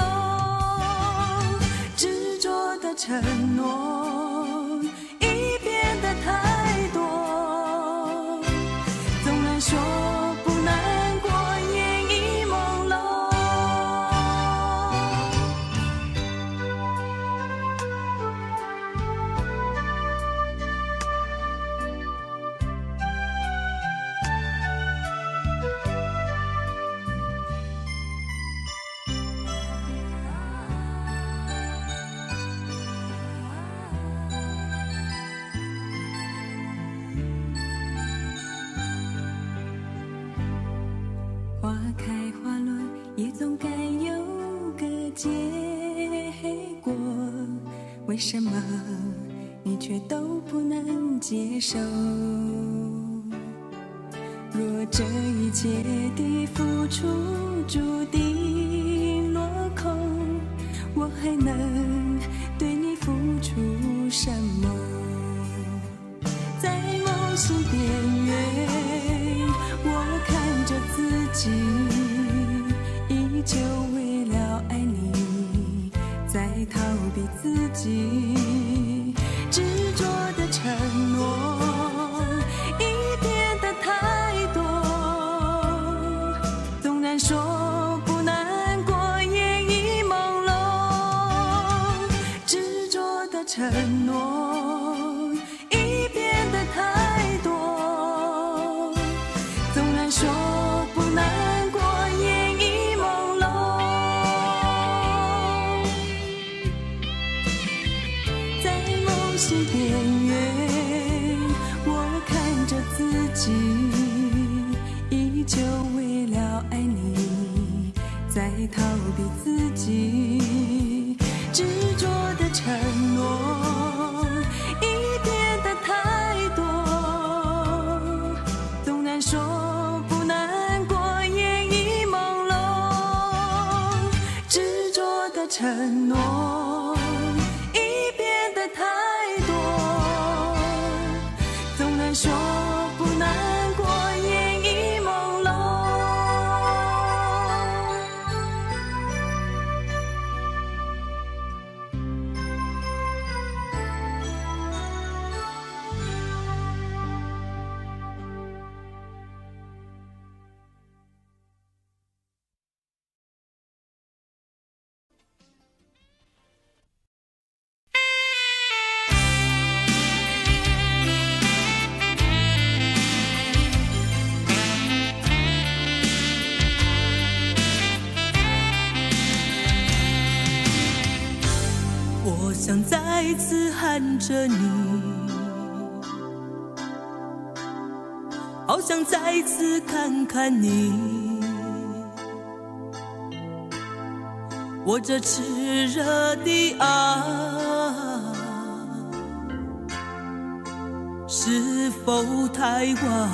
执着的承诺已变得太多。纵然说不难过，也已朦胧。花开花落，也总该有个结果，为什么你却都不能接受？若这一切的付出注定落空，我还能对你付出什么？在梦醒边缘，我看着自己，依旧为了爱你，在逃避自己执着的承诺，已变得太多。纵然说不难过，也已朦胧。执着的承诺已变得太多。纵然说不难过，也已朦胧。在梦醒边缘，我看着自己，依旧为了爱你，在逃避自己执着的承诺，已变得太多。纵然说不难过，也已朦胧。执着的承诺已变得太多。纵然说不难过，也已朦胧。我想再次喊着你，好想再次看看你，我这炽热的爱是否太晚？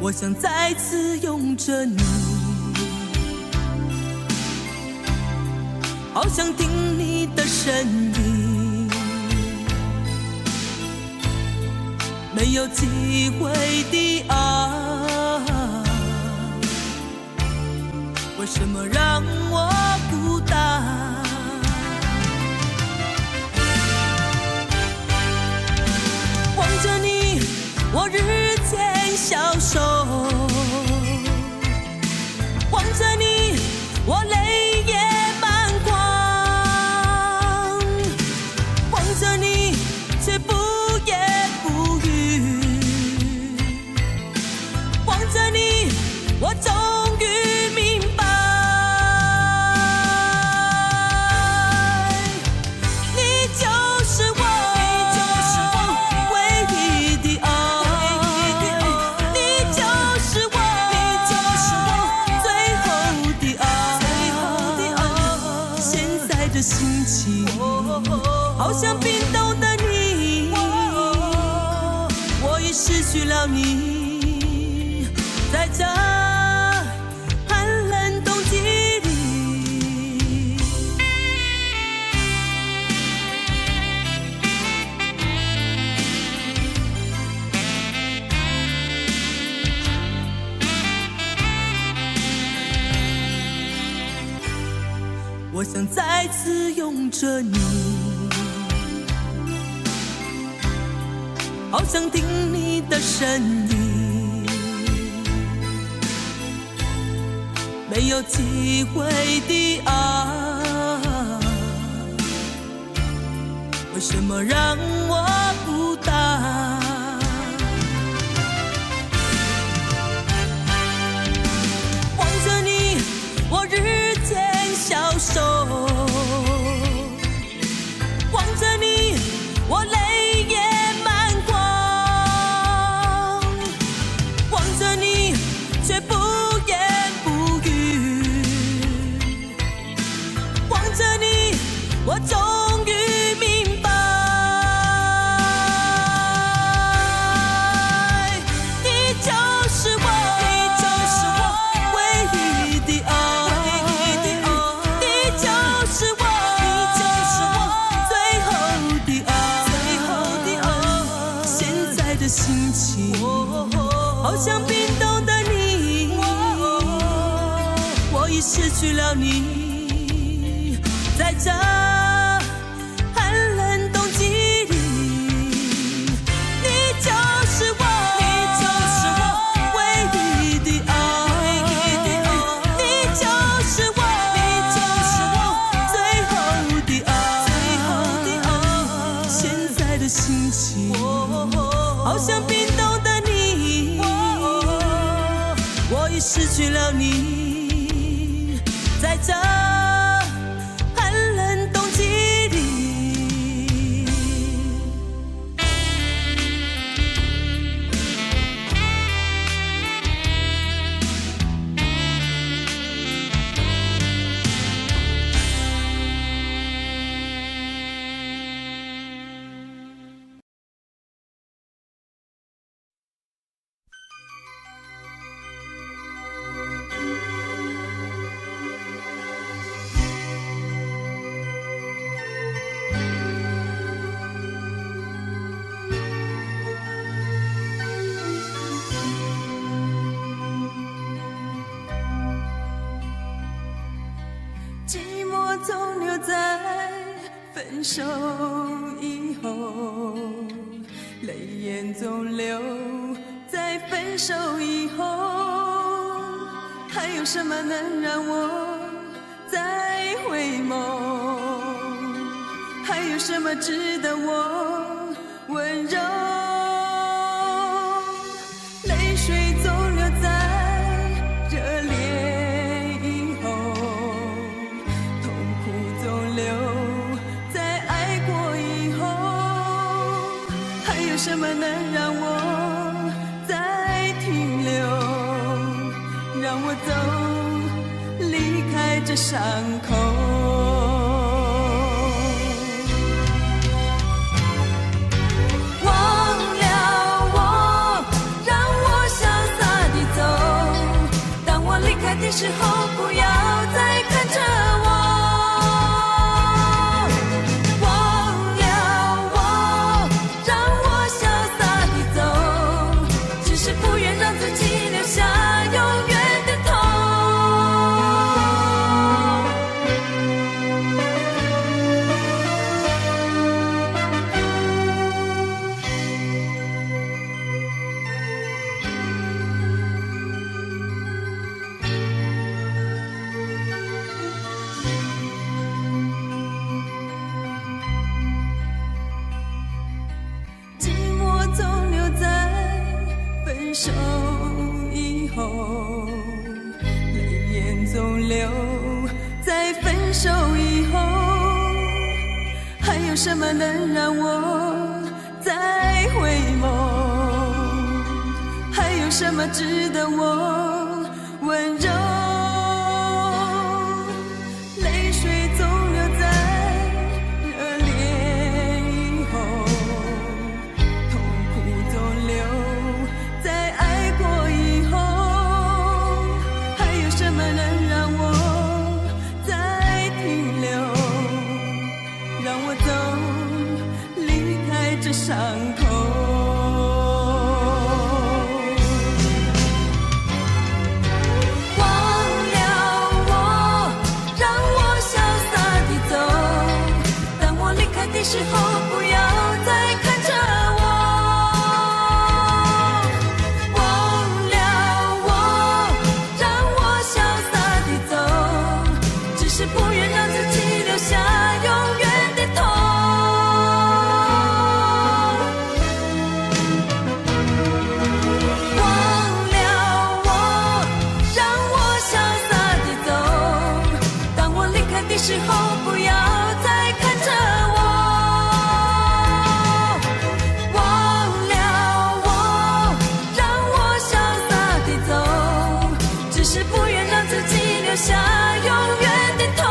我想再次拥着你，好想听你的声音，没有机会的爱，为什么让我孤单？望着你，我日渐消瘦，望着你，我泪也满眶，望着你，却不言不语，终于明白，你就是我唯一的爱，你就是我最后的爱。现在的心情好像冰冻的你，我已失去了你，在这寒冷冬季里。我想再次拥着你，好想听你的声音，没有机会的爱，为什么让我孤单？望着你，我日渐消瘦，望着你，我泪也满眶，望着你，却不言不语，望着你，我终于明白，你就是我唯一的爱，你就是我最后的爱。现在的心情好像冰冻的你，我已失去了你，在这寒冷冬季里。你就是我唯一的爱，你就是我最后的爱。现在的心情好像冰冻的你，我已失去了你，在这寒冷冬季里。寂寞总留在分手以后，泪眼总流在分手以后，还有什么能让我再回眸？还有什么值得我温柔？泪水总留在热烈以后，痛苦总留在爱过以后，还有什么能让我再停留？让我走，离开这伤口。的时候不要再看着我，忘了我，让我潇洒地走，只是不愿让自己留下永远的痛。寂寞总留在分手以后，什么能让我再回眸？还有什么值得我温柔？泪水总留在热烈以后，痛苦总留在爱过以后。还有什么能让我再停留？让我走，离开这伤口。忘了我，让我潇洒地走。当我离开的时候，不要再看着我。忘了我，让我潇洒地走，只是不愿让自己留下永远的痛。忘了我，让我潇洒地走。当我离开的时候，不要再看着我。忘了我，让我潇洒地走，只是不愿让自己留下永远的痛。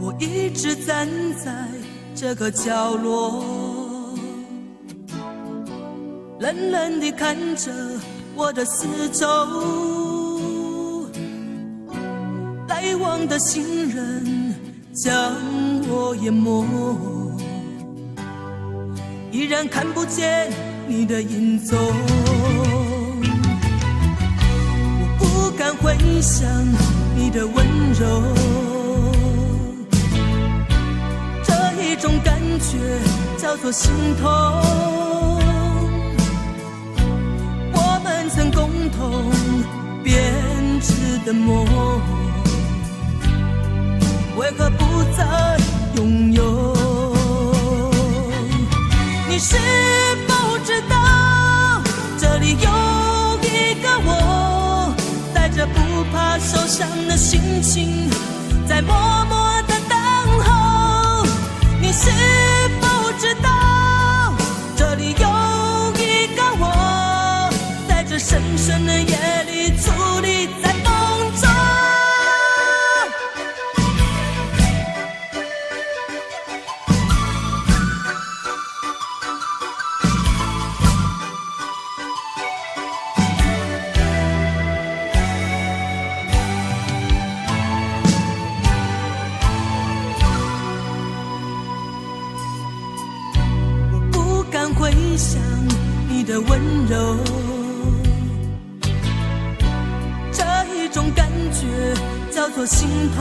我一直站在这个角落，冷冷地看着我的四周，来往的行人将我淹没，依然看不见你的影踪。我不敢回想你的温柔，一种感觉叫做心痛。我们曾共同编织的梦，为何不再拥有？你是否知道，这里有一个我，带着不怕受伤的心情，在默默地等候。你是否知道，这里有一个我，在这深深的夜里伫立在风中。回想你的温柔，这一种感觉叫做心痛。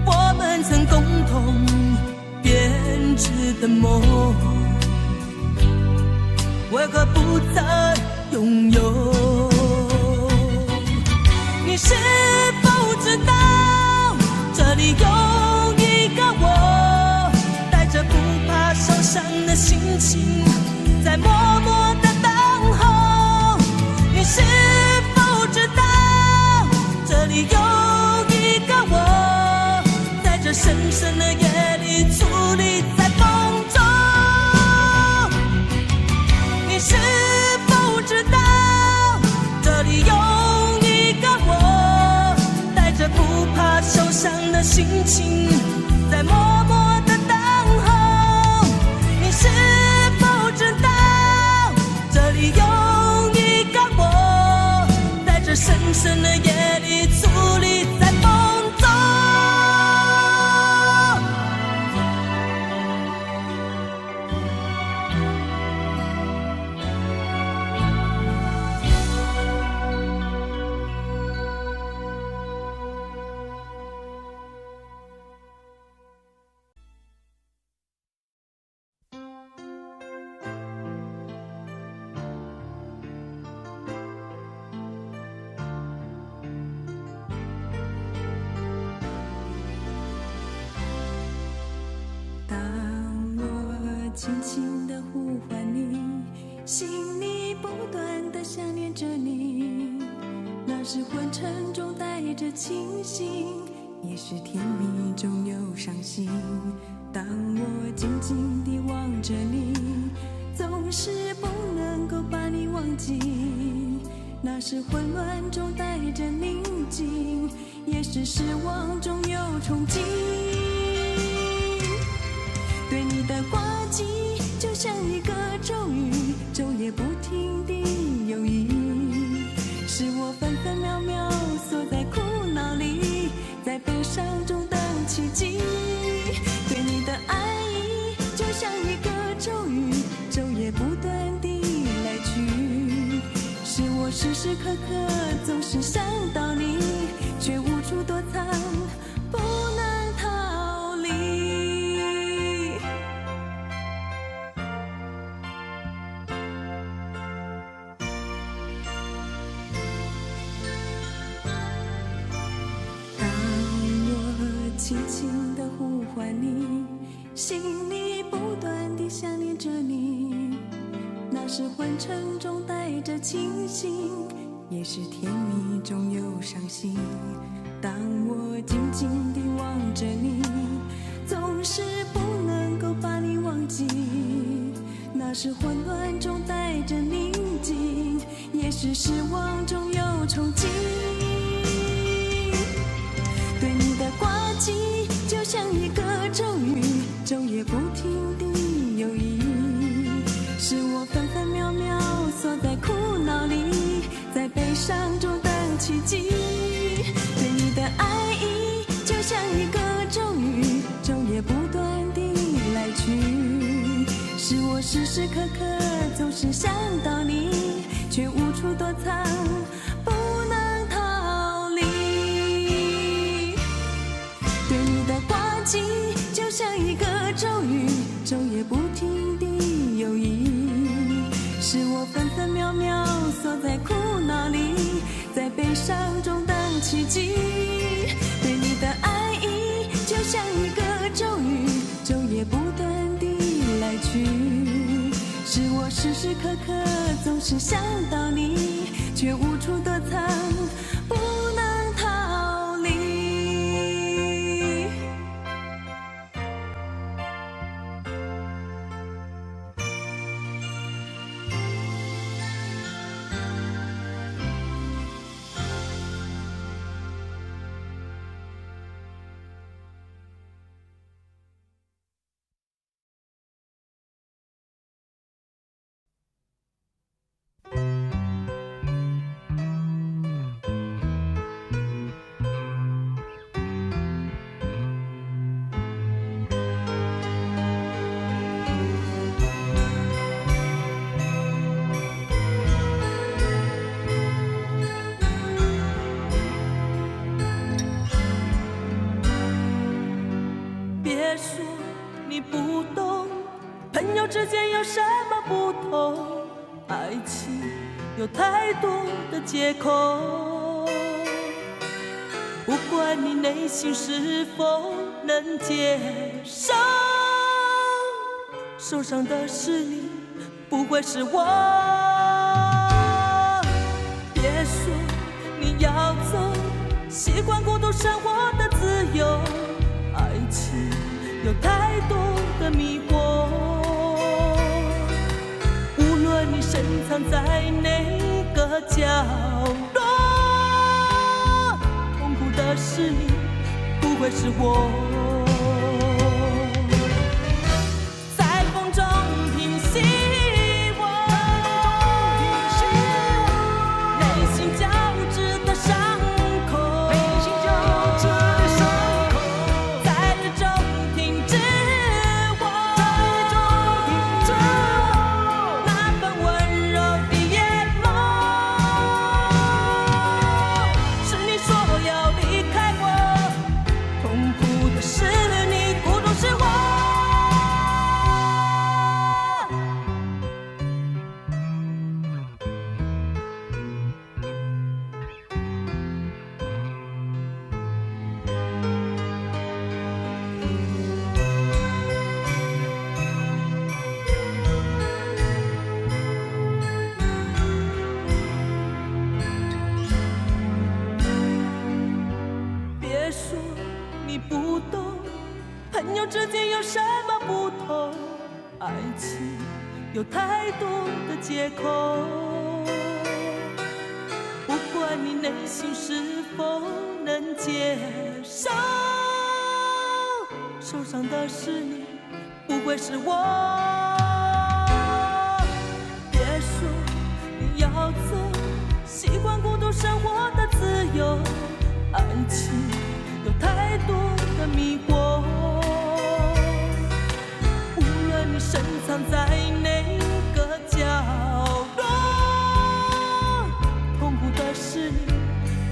我们曾共同编织的梦，为何不再拥有？你是否知道，这里有一个我，着不怕受伤的心情，在默默地等候。你是否知道，这里有一个我，在这深深的夜里伫立在风中。你是否知道，这里有一个我，带着不怕受伤的心情，在默默地等候。你是否知道，这里有一个我，在这深深的夜里伫立在风中。是昏沉中带着清醒，也是甜蜜中有伤心。当我静静地望着你，总是不能够把你忘记。那是混乱中带着宁静，也是失望中有憧憬。对你的挂记就像一个咒语，昼夜不停地游弋，是我分分秒秒锁在苦恼里，在悲伤中等奇迹。对你的爱意就像一个咒语，昼夜不断地来去，是我时时刻刻总是想到你，却无处躲藏，不能逃离。当我轻轻地呼唤你，心里不断地想念着你，那是昏沉中带着清醒，也是甜蜜中有伤心。当我静静地望着你，总是不能够把你忘记，那是混乱中带着宁静，也是失望中有憧憬。对你的挂记就像一个咒语，昼夜不停地游弋，是我分分秒秒锁在苦恼里，在悲伤中等奇迹。对你的爱意就像一个咒语，昼夜不断地来去，是我时时刻刻总是想到你，却无处躲藏，不能逃离。对你的挂记就像一个咒语，昼夜不停地游弋，是我分分秒秒锁在苦恼里，在悲伤中等奇迹。对你的爱意就像一个咒语，昼夜不断地来去，是我时时刻刻总是想到你，却无处躲藏，不能逃离。别说你不懂，朋友之间有什么不同？爱情有太多的借口，不管你内心是否能接受，受伤的是你，不会是我。别说你要走，习惯孤独生活的自由，爱情有太多的迷惑，无论你深藏在哪个角落，痛苦的是你，不会是我。在风中凭希望，内心交织的伤口，在雨中停止我那份温柔的眼眸。是你说要离开我，痛苦的是底有什么不同？爱情有太多的借口，不管你内心是否能接受，受伤的是你，不会是我。别说你要走，习惯孤独生活的自由，爱情有太多的迷惑，无论你深藏在哪个角落，痛苦的是你，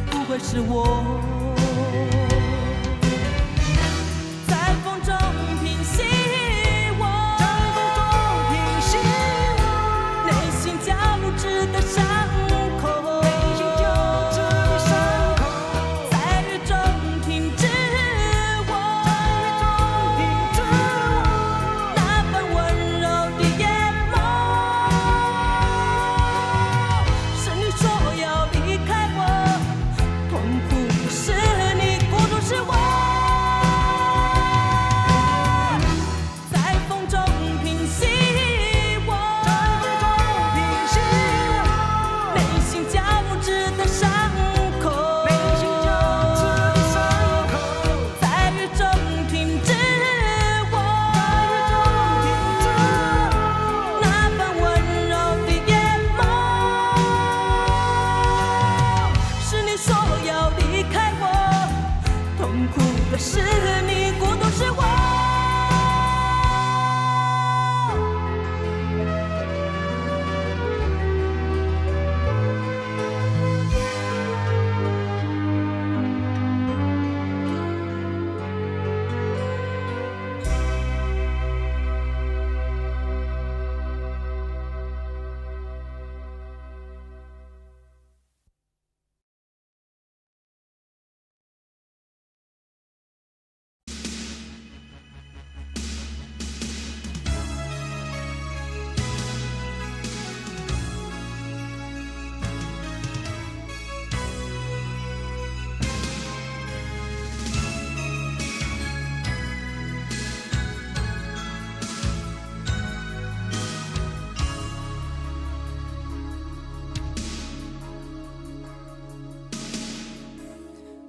不会是我。在风中平息我，内心交织的伤口，在雨中停止我，那份温柔的眼眸，是你说要离开我，痛苦的是你，孤独是我。在风中平息我，内心交织的伤口，在雨中停止我，那份温柔的眼眸，是你说要离开我，痛苦的是你，孤独是我。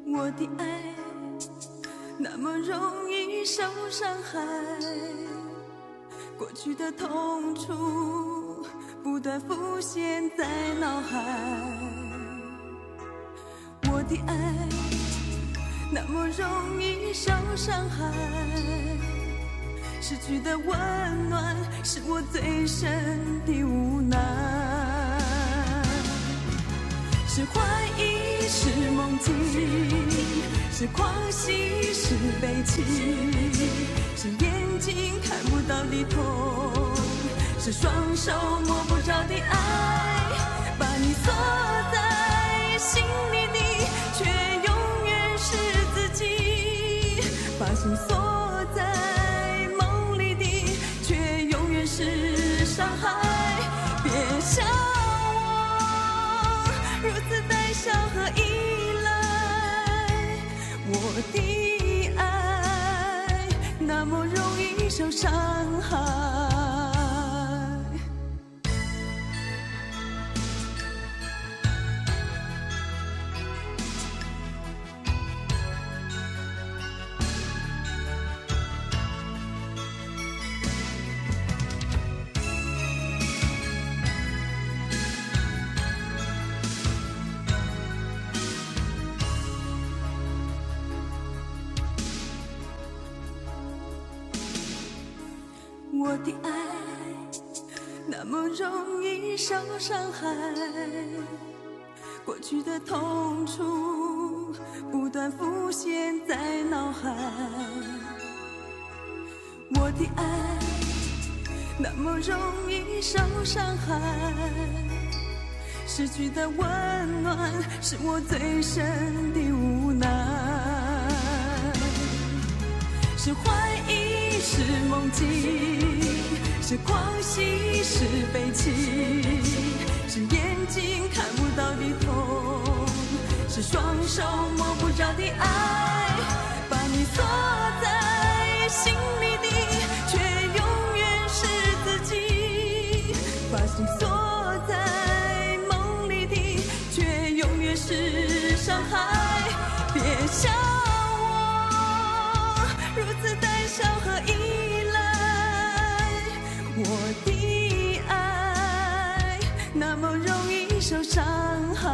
我的爱那么容易受伤害，过去的痛楚不断浮现在脑海。我的爱那么容易受伤害，失去的温暖是我最深的无奈。是怀疑，是梦境，是狂喜，是悲情，是眼睛看不到的痛，是双手摸不着的爱。把你锁在心里的，却永远是自己；把心锁在梦里的，却永远是伤害。别笑如此带笑和依赖，我的爱那么容易受伤害。我的爱那么容易受伤害，过去的痛楚不断浮现在脑海。我的爱那么容易受伤害，失去的温暖是我最深的无奈。是怀疑，是梦境，是狂喜，是悲情，是眼睛看不到的痛，是双手摸不着的爱。把你锁在在心里的，却永远是自己；把心锁在梦里的，却永远是伤害。别笑我如此胆小和依赖，我的爱那么容易受伤害。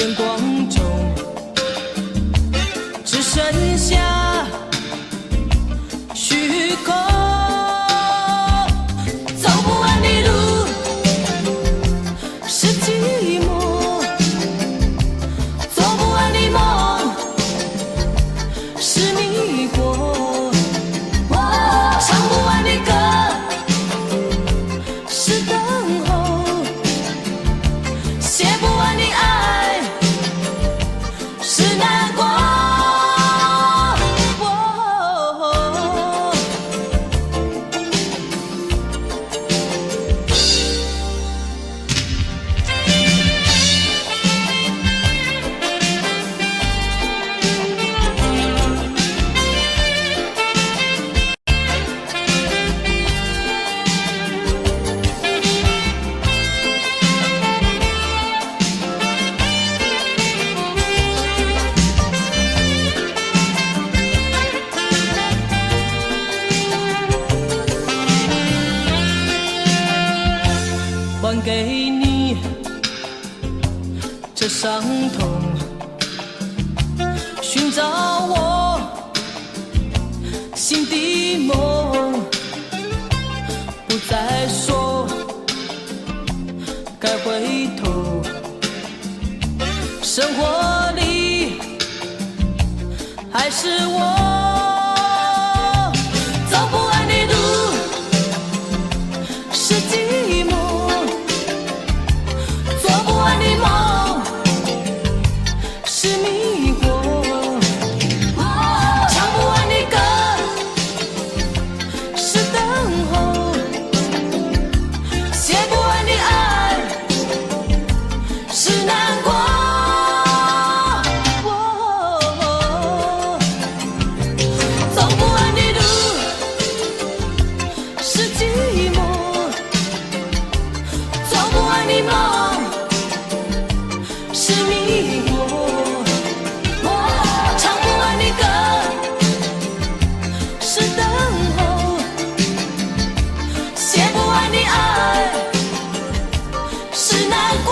眼光中只剩下虚空。走不完的路是寂寞，做不完的梦是迷惑，唱不完的歌是等候，写不完的爱是难过。还给你这伤痛，寻找我心的梦，不再说该回头，生活里还是我。走不完的路是寂寞，做不完的梦是迷惑，唱不完的歌是等候，写不完的爱是难过。走不完的路是寂寞，做不完的梦是迷惑，唱不完的歌是等候，写不完的爱是难过。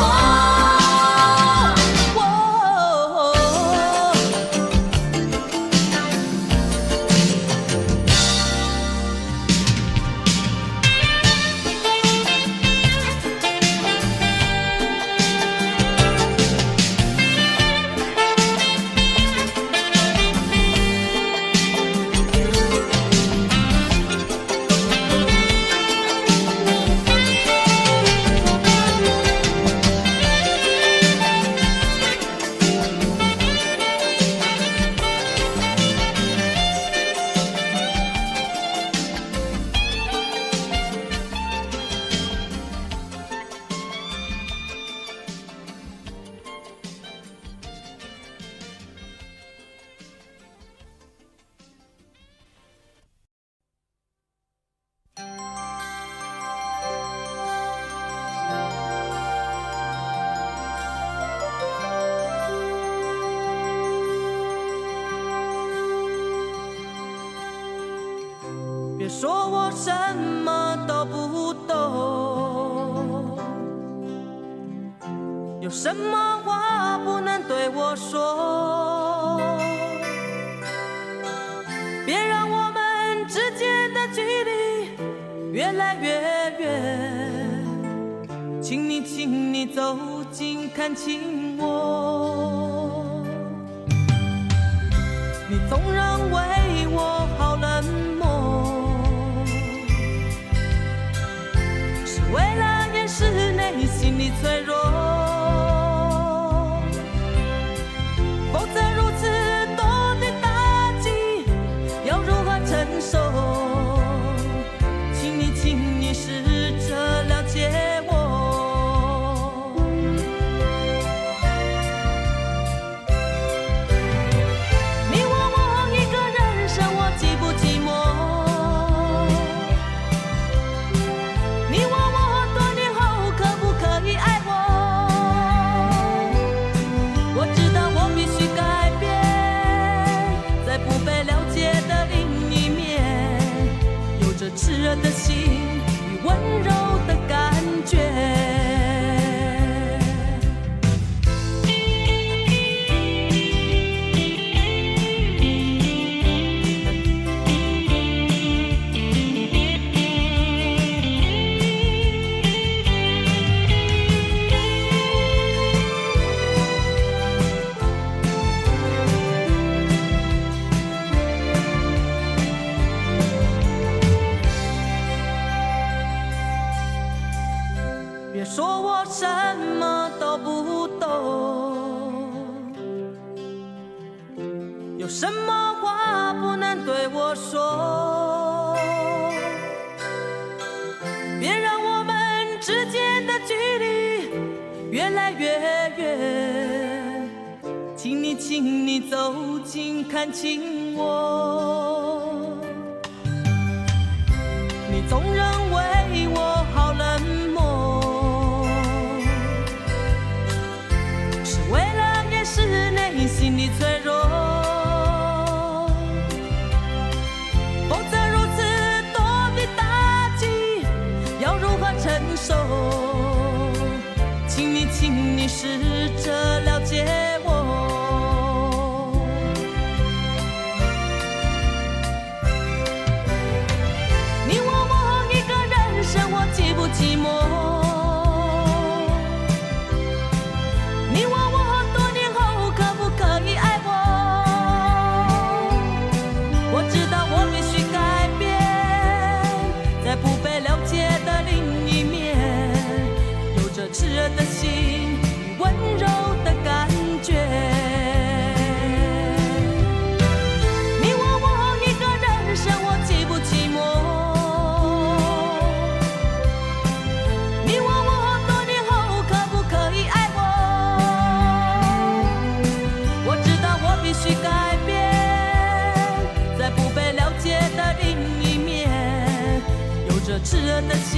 别说我什么都不懂，有什么话不能对我说，别让我们之间的距离越来越远，请你走近看清我，你总认为我好冷漠，为了掩饰内心的脆弱，否则如此多的打击要如何承受？请你试着了解我，你问我一个人生活寂不寂寞？你问我多年后可不可以爱我？我知道我必须改变，在不被了解的另一面，有着炽热的心与温柔的感觉。别说我什么都不懂，有什么话不能对我说？别让我们之间的距离越来越远，请你走近看清我。你总认为我好冷漠，是为了掩饰内心的脆弱，否则如此多的打击要如何承受？请你试着了解我。你问我一个人生活寂不寂寞？你问我多年后可不可以爱我？我知道我必须改变，在不被了解的另一面，有着炽热的心，温柔的感觉。你问我一个人生活寂不寂寞？你问我多年后可不可以爱我？我知道我必须改变，在不被了解的另一面，有着炽热的心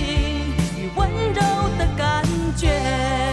与温柔的感觉。